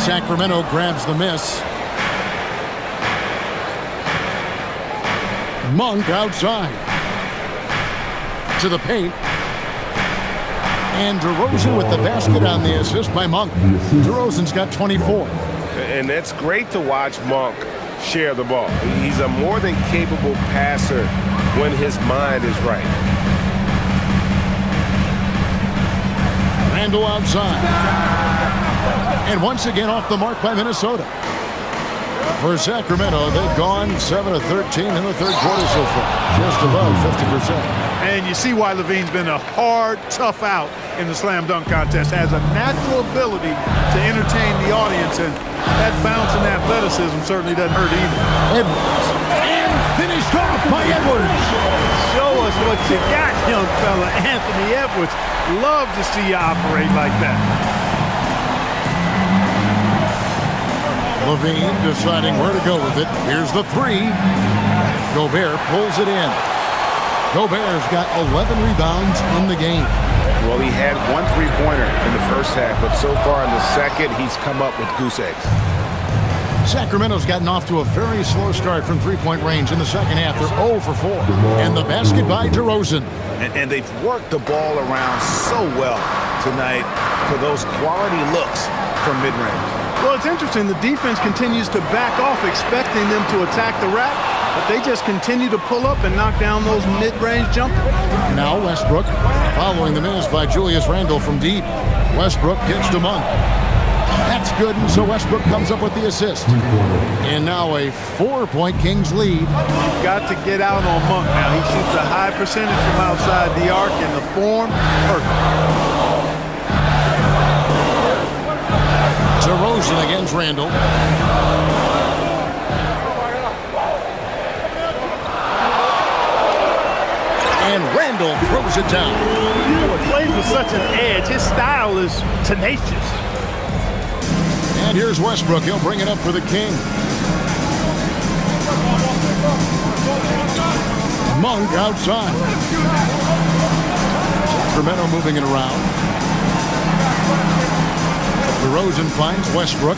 Sacramento grabs the miss. Monk outside. To the paint. And DeRozan with the basket on the assist by Monk. DeRozan's got 24. And it's great to watch Monk share the ball. He's a more than capable passer when his mind is right. Randall outside. And once again off the mark by Minnesota. For Sacramento, they've gone 7 of 13 in the third quarter so far. Just above 50%. And you see why Levine's been a hard, tough out in the slam dunk contest. Has a natural ability to entertain the audience, and that bounce and athleticism certainly doesn't hurt either. Edwards. And finished off by Edwards. Show us what you got, young fella. Anthony Edwards. Love to see you operate like that. Levine deciding where to go with it. Here's the 3. Gobert pulls it in. Gobert's got 11 rebounds in the game. Well, he had 1 3-pointer in the first half, but so far in the second, he's come up with goose eggs. Sacramento's gotten off to a very slow start from three-point range in the second half. They're 0 for 4. And the basket by DeRozan. And they've worked the ball around so well tonight for those quality looks from mid-range. Well, it's interesting. The defense continues to back off, expecting them to attack the rack, but they just continue to pull up and knock down those mid-range jumpers. Now Westbrook following the miss by Julius Randle from deep. Westbrook gets to Monk. That's good, and so Westbrook comes up with the assist. And now a 4-point Kings lead. You've got to get out on Monk now. He shoots a high percentage from outside the arc, and the form, perfect. DeRozan against Randall. And Randall throws it down. He plays with such an edge. His style is tenacious. And here's Westbrook. He'll bring it up for the King. Monk outside. Sacramento moving it around. DeRozan finds Westbrook.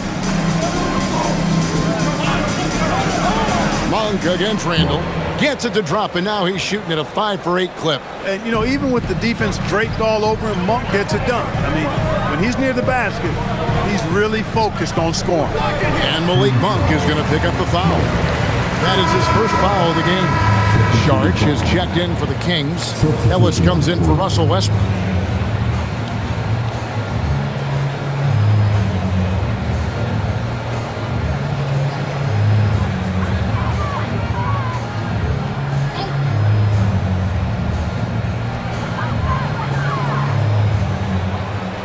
Monk against Randall. Gets it to drop, and now he's shooting at a 5 for 8 clip. And, you know, even with the defense draped all over him, Monk gets it done. I mean, when he's near the basket, he's really focused on scoring. And Malik Monk is going to pick up the foul. That is his first foul of the game. Sharch is checked in for the Kings. Ellis comes in for Russell Westbrook.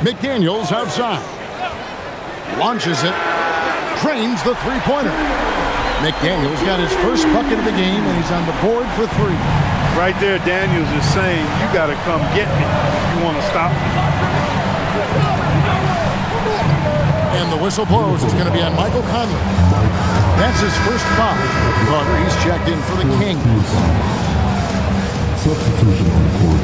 McDaniels outside. Launches it. Trains the three-pointer. McDaniels got his first bucket of the game, and he's on the board for 3. Right there, Daniels is saying, you got to come get me if you want to stop me. And the whistle blows. It's going to be on Michael Conley. That's his first foul. Carter, he's checked in for the Kings. Substitution on the court.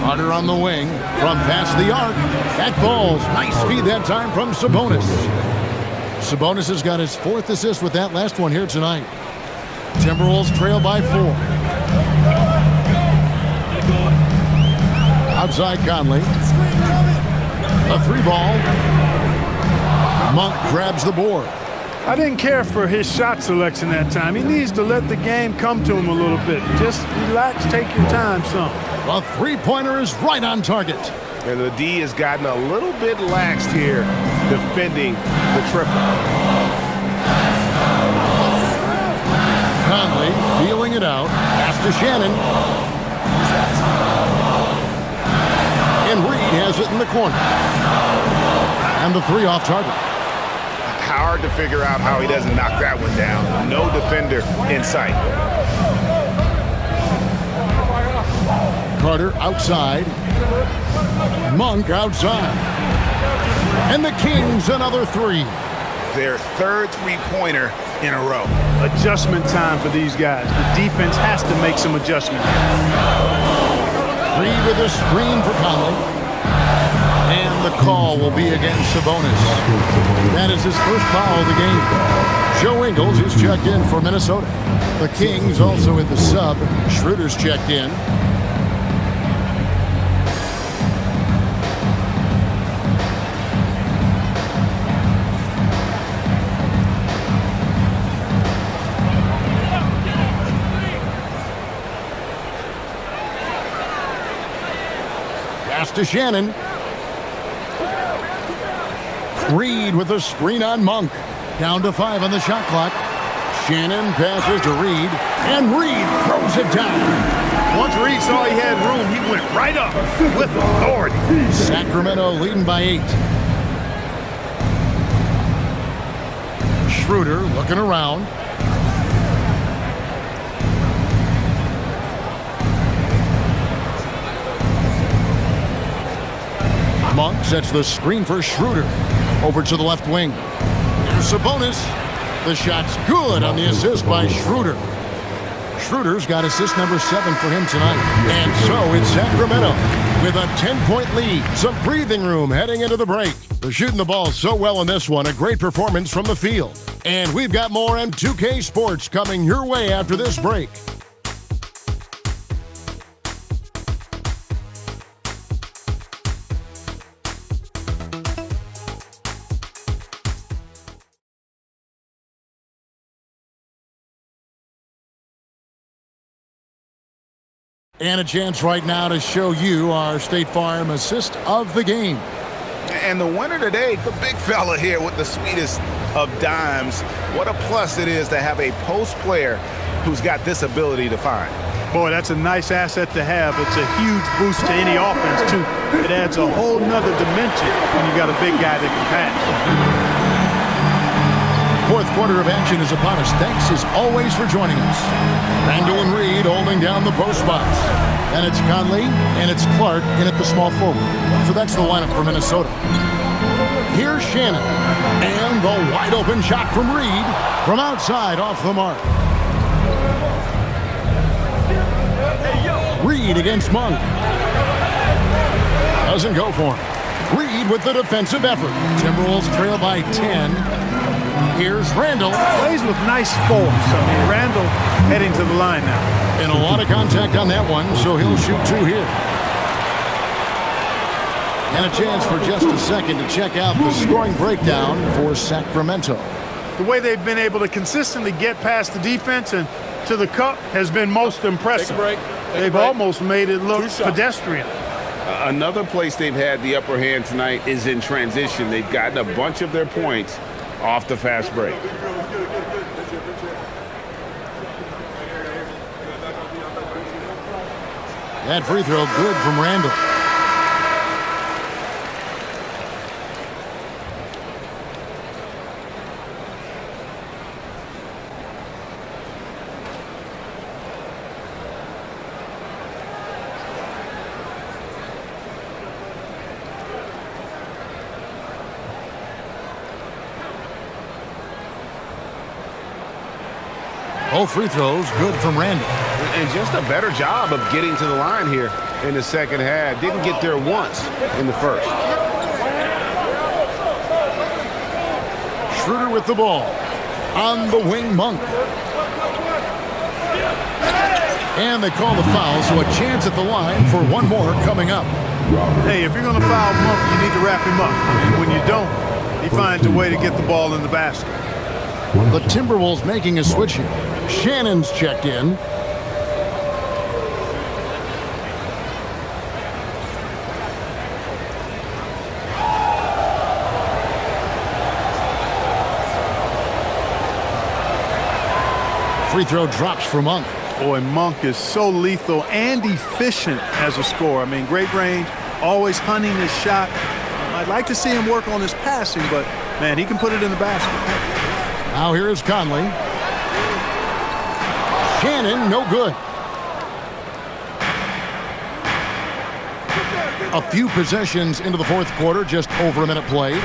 Carter on the wing from past the arc. That falls. Nice feed that time from Sabonis. Sabonis has got his 4th assist with that last one here tonight. Timberwolves trail by 4. Outside Conley. A 3-ball. Monk grabs the board. I didn't care for his shot selection that time. He needs to let the game come to him a little bit. Just relax, take your time some. The three-pointer is right on target. And the D has gotten a little bit laxed here defending the triple. to Shannon. And Reed has it in the corner. And the three off target. Hard to figure out how he doesn't knock that one down. No defender in sight. Carter outside. Monk outside. And the Kings another three. Their third three-pointer in a row. Adjustment time for these guys. The defense has to make some adjustments. Reed with a screen for Conley. And the call will be against Sabonis. That is his first foul of the game. Joe Ingles is checked in for Minnesota. The Kings also in the sub. Schroeder's checked in. Pass to Shannon. Reed with a screen on Monk. Down to 5 on the shot clock. Shannon passes to Reed, and Reed throws it down. Once Reed saw he had room, he went right up with authority. Sacramento leading by 8. Schroeder looking around. Monk sets the screen for Schroeder. Over to the left wing. Here's Sabonis. The shot's good on the assist by Schroeder. Schroeder's got assist number 7 for him tonight. And so it's Sacramento with a 10-point lead. Some breathing room heading into the break. They're shooting the ball so well in this one. A great performance from the field. And we've got more M2K Sports coming your way after this break. And a chance right now to show you our State Farm assist of the game. And the winner today, the big fella here with the sweetest of dimes. What a plus it is to have a post player who's got this ability to find. Boy, that's a nice asset to have. It's a huge boost to any offense, too. It adds a whole nother dimension when you got a big guy that can pass. Fourth quarter of action is upon us. Thanks as always for joining us. Randall and Reed holding down the post spots. And it's Conley and it's Clark in at the small forward. So that's the lineup for Minnesota. Here's Shannon. And the wide open shot from Reed from outside off the mark. Reed against Monk. Doesn't go for him. Reed with the defensive effort. Timberwolves trail by 10. Here's Randall. Plays with nice force. I mean, Randall heading to the line now. And a lot of contact on that one, so he'll shoot 2 here. And a chance for just a second to check out the scoring breakdown for Sacramento. The way they've been able to consistently get past the defense and to the cup has been most impressive. They've almost made it look pedestrian. Another place they've had the upper hand tonight is in transition. They've gotten a bunch of their points off the fast break. That free throw good from Randall. Both free throws good from Randall. And just a better job of getting to the line here in the second half. Didn't get there once in the first. Schroeder with the ball. On the wing, Monk. And they call the foul, so a chance at the line for one more coming up. Hey, if you're going to foul Monk, you need to wrap him up. And when you don't, he finds a way to get the ball in the basket. The Timberwolves making a switch here. Shannon's checked in. Free throw drops for Monk. Boy, Monk is so lethal and efficient as a scorer. I mean, great range, always hunting his shot. I'd like to see him work on his passing, but, man, he can put it in the basket. Now here is Conley. Shannon, no good. A few possessions into the fourth quarter, just over a minute played.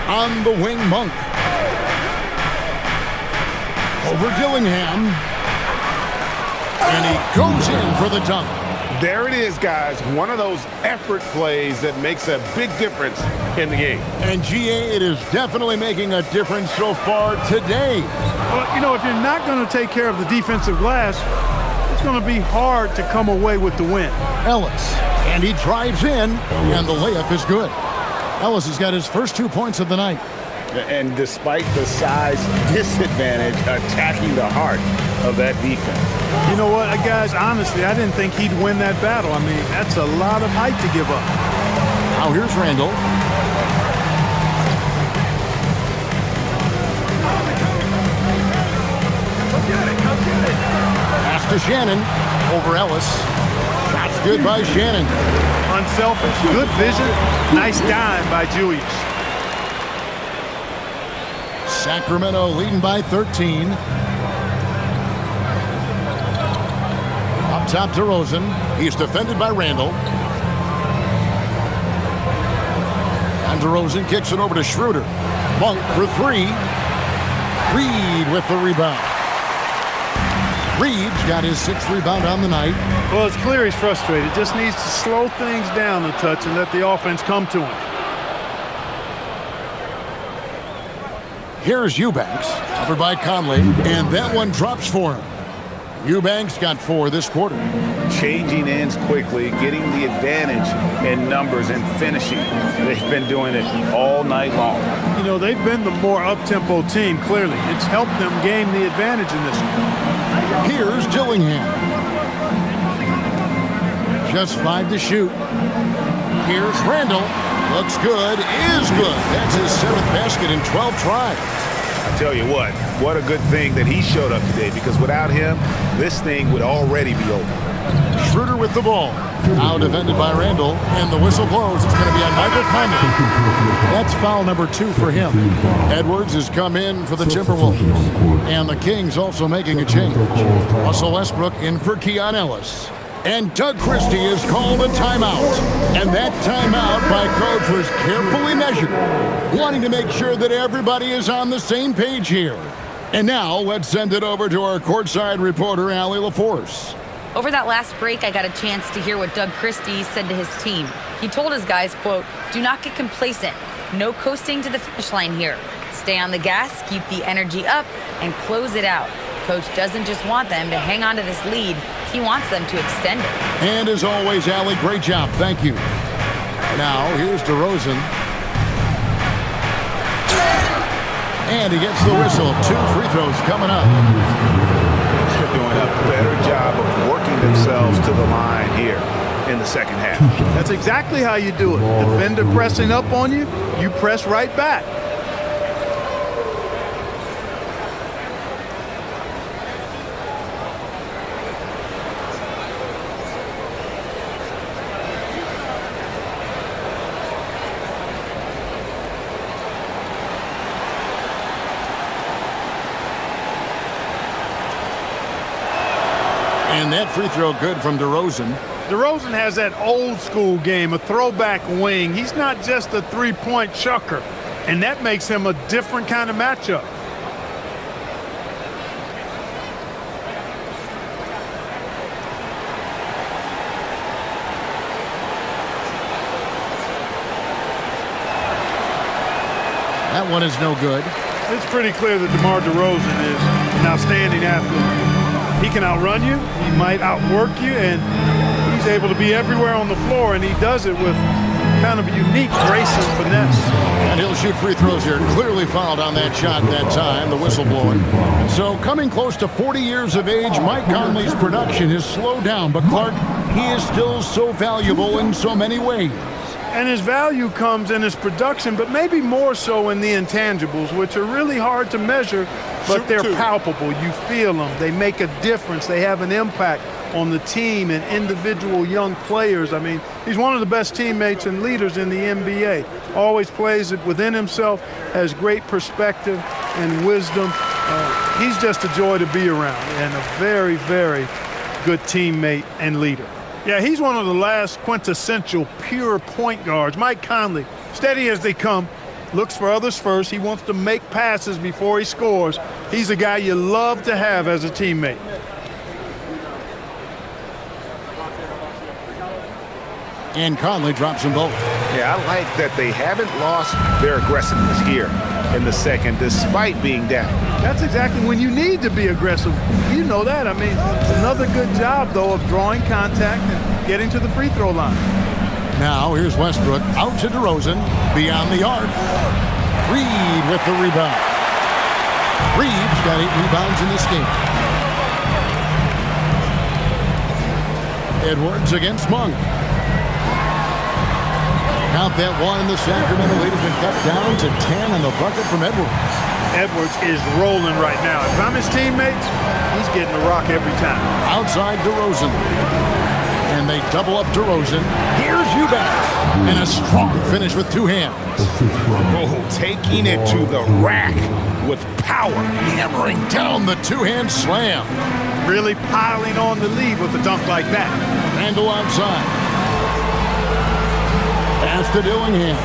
On the wing, Monk. Over Dillingham. And he goes in for the dunk. There it is, guys. One of those effort plays that makes a big difference in the game. And GA, it is definitely making a difference so far today. Well, you know, if you're not going to take care of the defensive glass, it's going to be hard to come away with the win. Ellis, and he drives in, and the layup is good. Ellis has got his first 2 points of the night. And despite the size disadvantage, attacking the heart of that defense. You know what, guys, honestly, I didn't think he'd win that battle. I mean, that's a lot of height to give up. Now here's Randall. Pass to Shannon. Over Ellis. That's good by Shannon. Unselfish, good vision, nice dime by Julius. Sacramento leading by 13. Up top to Rosen. He's defended by Randall. And DeRozan kicks it over to Schroeder. Monk for three. Reed with the rebound. Reed's got his sixth rebound on the night. Well, it's clear he's frustrated. Just needs to slow things down a touch and let the offense come to him. Here's Eubanks, covered by Conley, and that one drops for him. Eubanks got 4 this quarter. Changing ends quickly, getting the advantage in numbers and finishing. They've been doing it all night long. You know, they've been the more up-tempo team, clearly. It's helped them gain the advantage in this one. Here's Dillingham. Just 5 to shoot. Here's Randall. Looks good, is good. That's his 7th basket in 12 tries. I tell you what a good thing that he showed up today, because without him, this thing would already be over. Schroeder with the ball. Now defended by Randall, and the whistle blows. It's going to be on Michael Conley. That's foul number 2 for him. Edwards has come in for the Timberwolves. And the Kings also making a change. Russell Westbrook in for Keon Ellis. And Doug Christie has called a timeout. And that timeout by coach was carefully measured, wanting to make sure that everybody is on the same page here. And now let's send it over to our courtside reporter, Allie LaForce. Over that last break, I got a chance to hear what Doug Christie said to his team. He told his guys, quote, "Do not get complacent. No coasting to the finish line here. Stay on the gas, keep the energy up, and close it out. Coach doesn't just want them to hang on to this lead. He wants them to extend it." And as always, Allie, great job. Thank you. Now, here's DeRozan. And he gets the whistle. 2 free throws coming up. They're doing a better job of working themselves to the line here in the second half. That's exactly how you do it. Defender pressing up on you, you press right back. And that free throw good from DeRozan. DeRozan has that old school game, a throwback wing. He's not just a three-point chucker, and that makes him a different kind of matchup. That one is no good. It's pretty clear that DeMar DeRozan is an outstanding athlete. He can outrun you, he might outwork you, and he's able to be everywhere on the floor, and he does it with kind of a unique grace and finesse. And he'll shoot free throws here. Clearly fouled on that shot that time, the whistle blowing. So coming close to 40 years of age, Mike Conley's production has slowed down, but Clark, he is still so valuable in so many ways. And his value comes in his production, but maybe more so in the intangibles, which are really hard to measure, but they're palpable. You feel them. They make a difference. They have an impact on the team and individual young players. I mean, he's one of the best teammates and leaders in the NBA. Always plays it within himself, has great perspective and wisdom. He's just a joy to be around and a very, very good teammate and leader. Yeah, he's one of the last quintessential pure point guards. Mike Conley, steady as they come, looks for others first. He wants to make passes before he scores. He's a guy you love to have as a teammate. And Conley drops them both. Yeah, I like that they haven't lost their aggressiveness here in the second, despite being down. That's exactly when you need to be aggressive. You know that. I mean, it's another good job, though, of drawing contact and getting to the free throw line. Now here's Westbrook out to DeRozan, beyond the arc. Reed with the rebound. Reed's got 8 rebounds in this game. Edwards against Monk. Count that one. The Sacramento lead has been cut down to 10 on the bucket from Edwards. Edwards is rolling right now. If I'm his teammates, he's getting a rock every time. Outside DeRozan. And they double up DeRozan. Here's Eubanks. And a strong finish with 2 hands. Oh, taking it to the rack with power. Hammering down the 2-hand slam. Really piling on the lead with a dunk like that. Randall outside. Pass to Dillingham.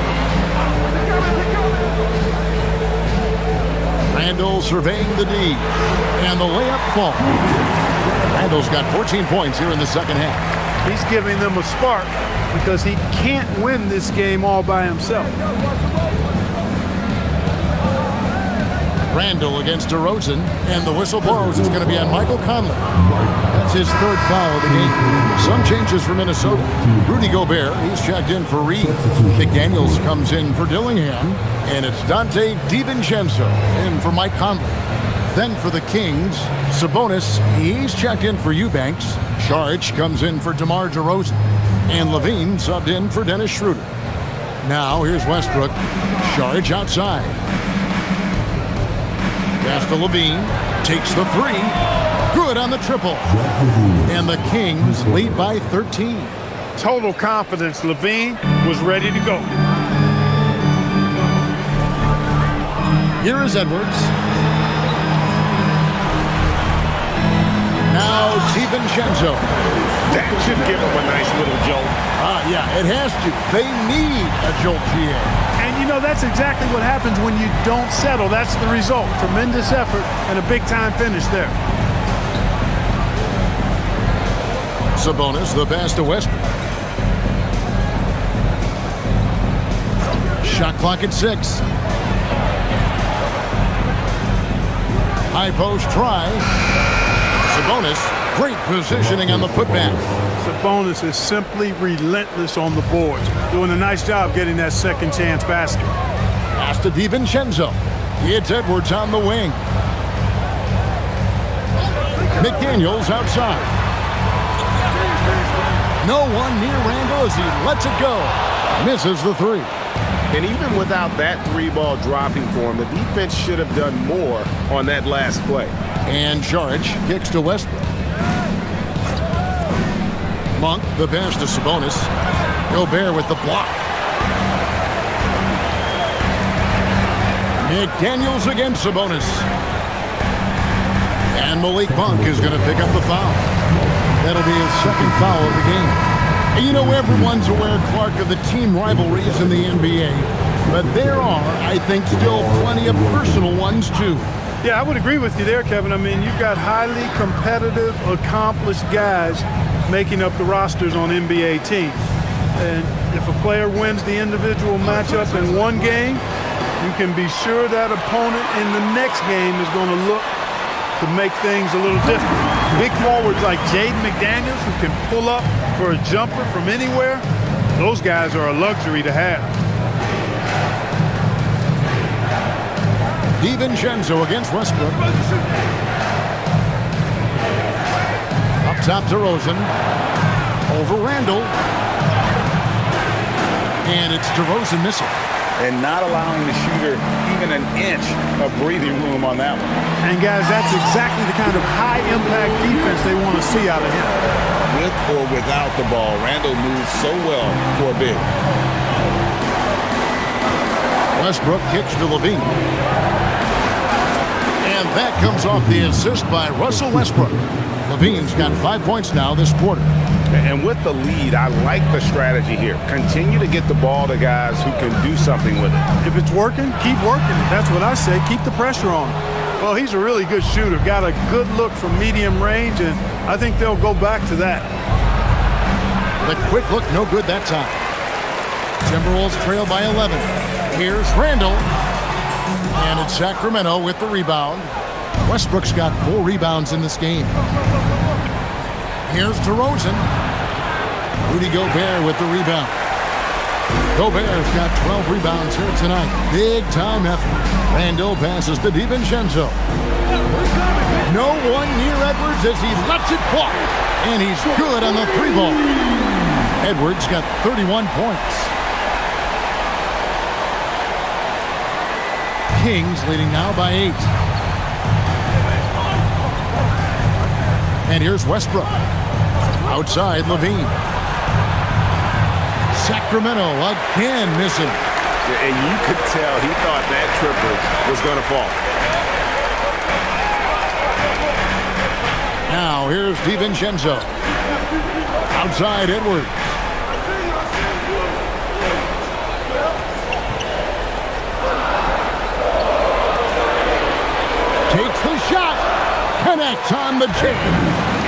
Randall surveying the D. And the layup falls. Randall's got 14 points here in the second half. He's giving them a spark because he can't win this game all by himself. Randall against DeRozan, and the whistle blows. It's going to be on Michael Conley. That's his 3rd foul of the game. Some changes for Minnesota. Rudy Gobert, he's checked in for Reed. McDaniels comes in for Dillingham, and it's Dante DiVincenzo in for Mike Conley. Then for the Kings, Sabonis, he's checked in for Eubanks. Saric comes in for DeMar DeRozan, and Levine subbed in for Dennis Schroeder. Now here's Westbrook. Saric outside. Pass to Levine, takes the 3, good on the triple. And the Kings lead by 13. Total confidence. Levine was ready to go. Here is Edwards. Now DiVincenzo. That should give him a nice little jolt. Yeah, it has to. They need a jolt, GA. And you know, that's exactly what happens when you don't settle. That's the result. Tremendous effort and a big-time finish there. Sabonis, the pass to Westbrook. Shot clock at 6. High post try. Sabonis, great positioning on the putback. Sabonis is simply relentless on the boards, doing a nice job getting that second chance basket. Pass to DiVincenzo. It's Edwards on the wing. McDaniels outside. No one near Randall as he lets it go. Misses the 3. And even without that 3-ball dropping for him, the defense should have done more on that last play. And Saric kicks to Westbrook. Monk, the pass to Sabonis. Gobert with the block. McDaniels against Sabonis. And Malik Monk is going to pick up the foul. That'll be his 2nd foul of the game. And you know, everyone's aware, Clark, of the team rivalries in the NBA. But there are, I think, still plenty of personal ones, too. Yeah, I would agree with you there, Kevin. I mean, you've got highly competitive, accomplished guys making up the rosters on NBA teams. And if a player wins the individual matchup in one game, you can be sure that opponent in the next game is going to look to make things a little different. Big forwards like Jaden McDaniels, who can pull up for a jumper from anywhere, those guys are a luxury to have. DiVincenzo against Westbrook. Up top to DeRozan. Over Randall. And it's DeRozan missing. And not allowing the shooter even an inch of breathing room on that one. And guys, that's exactly the kind of high-impact defense they want to see out of him. With or without the ball, Randle moves so well for a big. Westbrook kicks to Levine. And that comes off the assist by Russell Westbrook. Levine's got 5 points now this quarter. And with the lead, I like the strategy here. Continue to get the ball to guys who can do something with it. If it's working, keep working it. That's what I say. Keep the pressure on him. Well, he's a really good shooter. Got a good look from medium range, and I think they'll go back to that. The quick look, no good that time. Timberwolves trail by 11. Here's Randle. And it's Sacramento with the rebound. Westbrook's got 4 rebounds in this game. Here's DeRozan. Rudy Gobert with the rebound. Gobert's got 12 rebounds here tonight. Big time effort. Randle passes to DiVincenzo. No one near Edwards as he lets it fly. And he's good on the 3-ball. Edwards got 31 points. Kings leading now by 8. And here's Westbrook. Outside, Levine. Sacramento again missing. And you could tell he thought that triple was going to fall. Now here's DiVincenzo. Outside, Edwards. Takes the shot. Connects on the chip.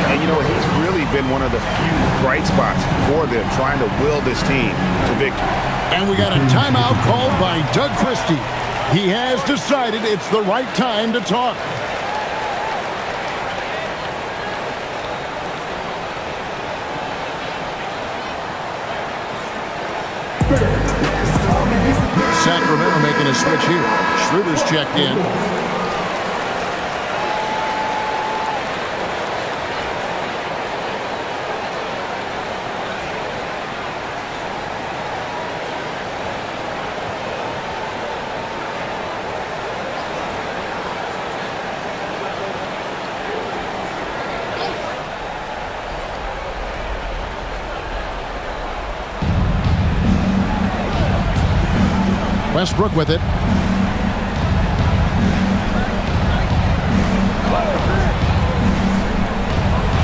And you know, he's really been one of the few bright spots for them, trying to will this team to victory. And we got a timeout called by Doug Christie. He has decided it's the right time to talk. Sacramento making a switch here. Schroeder's checked in. Westbrook with it.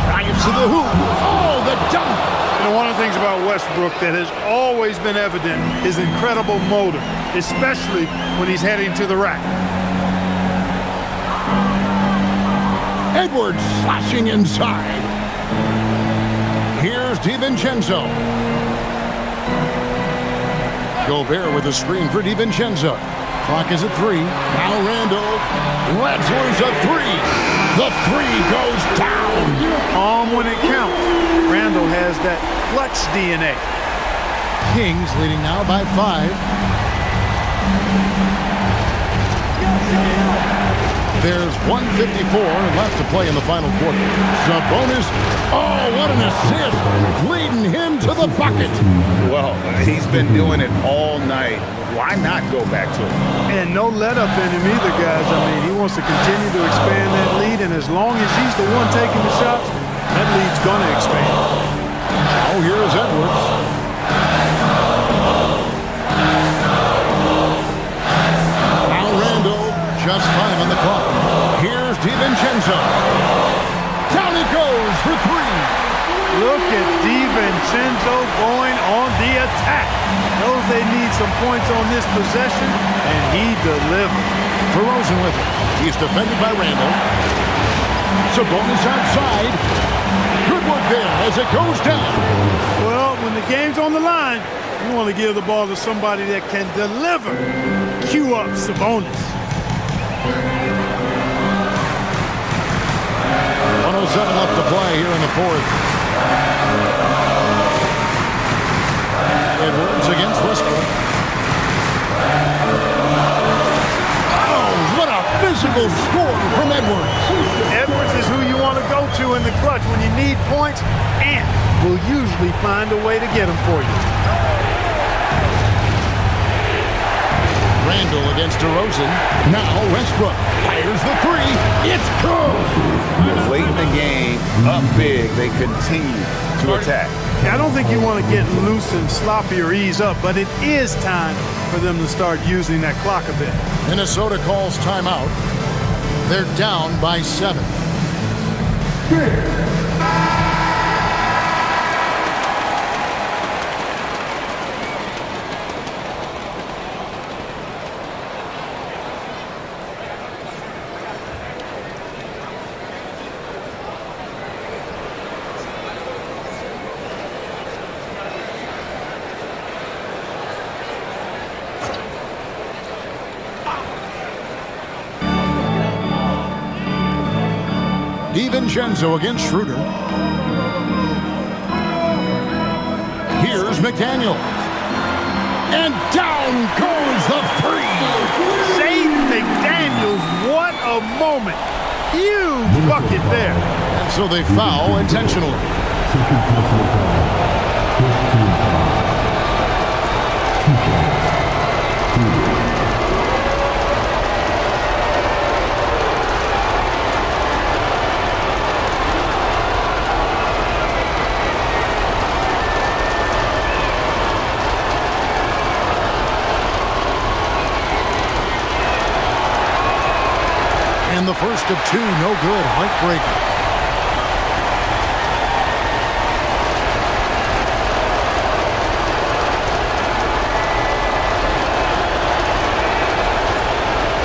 Drives to the hoop. Oh, the dunk. You know, one of the things about Westbrook that has always been evident is incredible motor, especially when he's heading to the rack. Edwards slashing inside. Here's DiVincenzo. Gobert with a screen for DiVincenzo. Clock is at 3. Now Randle lets loose a 3. The 3 goes down. Calm when it counts. Randle has that clutch DNA. Kings leading now by 5. There's 1:54 left to play in the final quarter. Sabonis, oh, what an assist, leading him to the bucket. Well, he's been doing it all night. Why not go back to it? And no let up in him either, guys. I mean, he wants to continue to expand that lead, and as long as he's the one taking the shots, that lead's going to expand. Oh, here's Edwards. Now Randle, just 5 on the clock. Here's DiVincenzo. Down he goes for 3. Look at DiVincenzo going on the attack. Knows they need some points on this possession, and he delivered. DeRozan with it. He's defended by Randle. Sabonis outside. Good work there as it goes down. Well, when the game's on the line, you want to give the ball to somebody that can deliver. Cue up Sabonis. 107 left to play here in the 4th. Edwards against Westbrook. Oh, what a physical score from Edwards. Edwards is who you want to go to in the clutch when you need points, and will usually find a way to get them for you. Randall against DeRozan. Now Westbrook fires the three. It's good. Late in the game, up big, they continue to attack. I don't think you want to get loose and sloppy or ease up, but it is time for them to start using that clock a bit. Minnesota calls timeout. They're down by 7. DiVincenzo against Schroeder. Here's McDaniel. And down goes the three. Jaden McDaniels, what a moment. Huge bucket there. And so they foul intentionally. Second personal foul. First team foul. 2 shots. Shooter. And the first of 2, no good. Heartbreaker.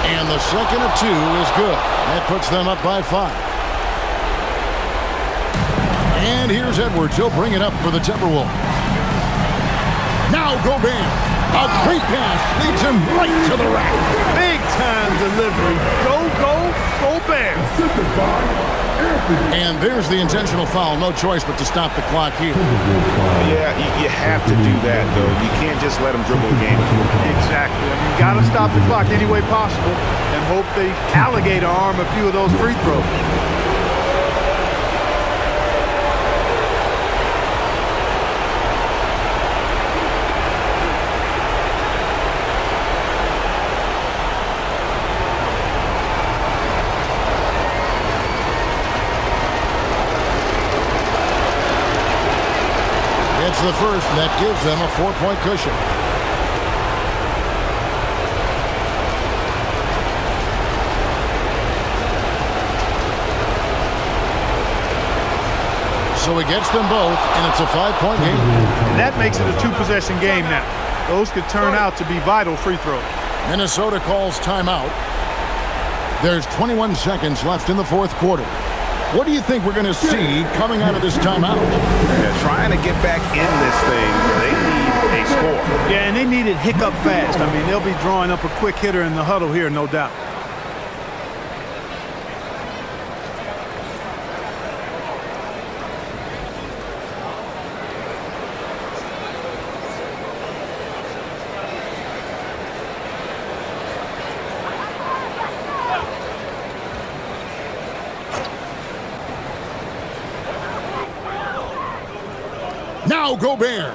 And the second of 2 is good. That puts them up by 5. And here's Edwards. He'll bring it up for the Timberwolves. Now Gobert. A great pass leads him right to the rack. Big time delivery. Go, go, go Bears. And there's the intentional foul. No choice but to stop the clock here. Yeah, you have to do that, though. You can't just let them dribble the game. Exactly. I mean, you got to stop the clock any way possible and hope they alligator arm a few of those free throws. The first, and that gives them a 4-point cushion. So he gets them both, and it's a 5-point game. And that makes it a 2-possession game now. Those could turn out to be vital free throws. Minnesota calls timeout. There's 21 seconds left in the fourth quarter. What do you think we're going to see coming out of this timeout? They're trying to get back in this thing. They need a score. Yeah, and they need it hiccup fast. I mean, they'll be drawing up a quick hitter in the huddle here, no doubt. Now Gobert.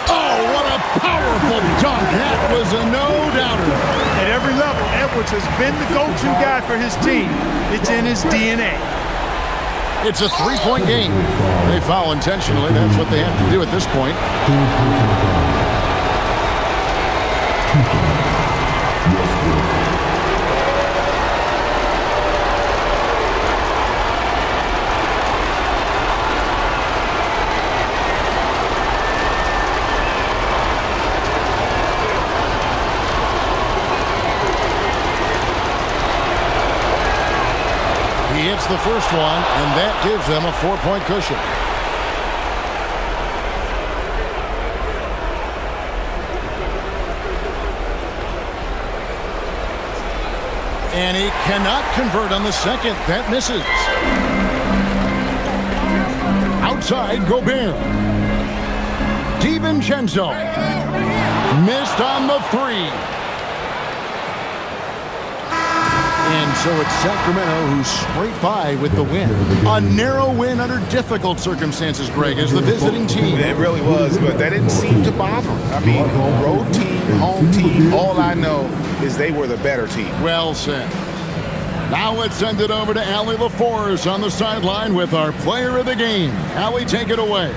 Oh, what a powerful dunk. That was a no-doubter. At every level, Edwards has been the go-to guy for his team. It's in his DNA. It's a 3-point game. They foul intentionally. That's what they have to do at this point. He hits the first one, and that gives them a 4-point cushion. And he cannot convert on the second. That misses. Outside, Gobert. DiVincenzo. Missed on the 3. And So it's Sacramento who scraped by with the win. A narrow win under difficult circumstances, Greg, as the visiting team. It really was, but that didn't seem to bother them. I mean, road team, home team, all I know is they were the better team. Well said. Now let's send it over to Allie LaForce on the sideline with our player of the game. Allie, take it away.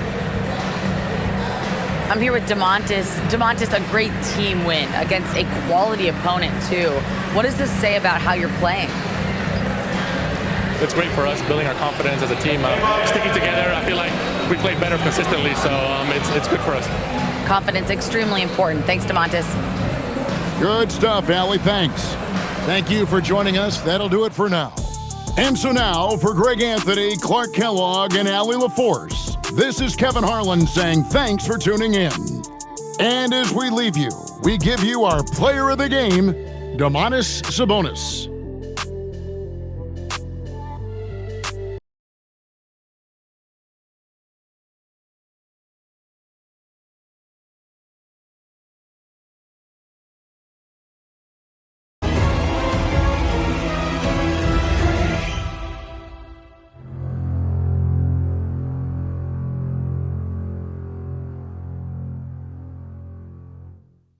I'm here with DeMontis. DeMontis, a great team win against a quality opponent, too. What does this say about how you're playing? It's great for us, building our confidence as a team. Sticking together, I feel like we played better consistently, so it's good for us. Confidence extremely important. Thanks, DeMontis. Good stuff, Allie. Thanks. Thank you for joining us. That'll do it for now. And so now, for Greg Anthony, Clark Kellogg, and Allie LaForce, this is Kevin Harlan saying thanks for tuning in. And as we leave you, we give you our player of the game, Domantas Sabonis.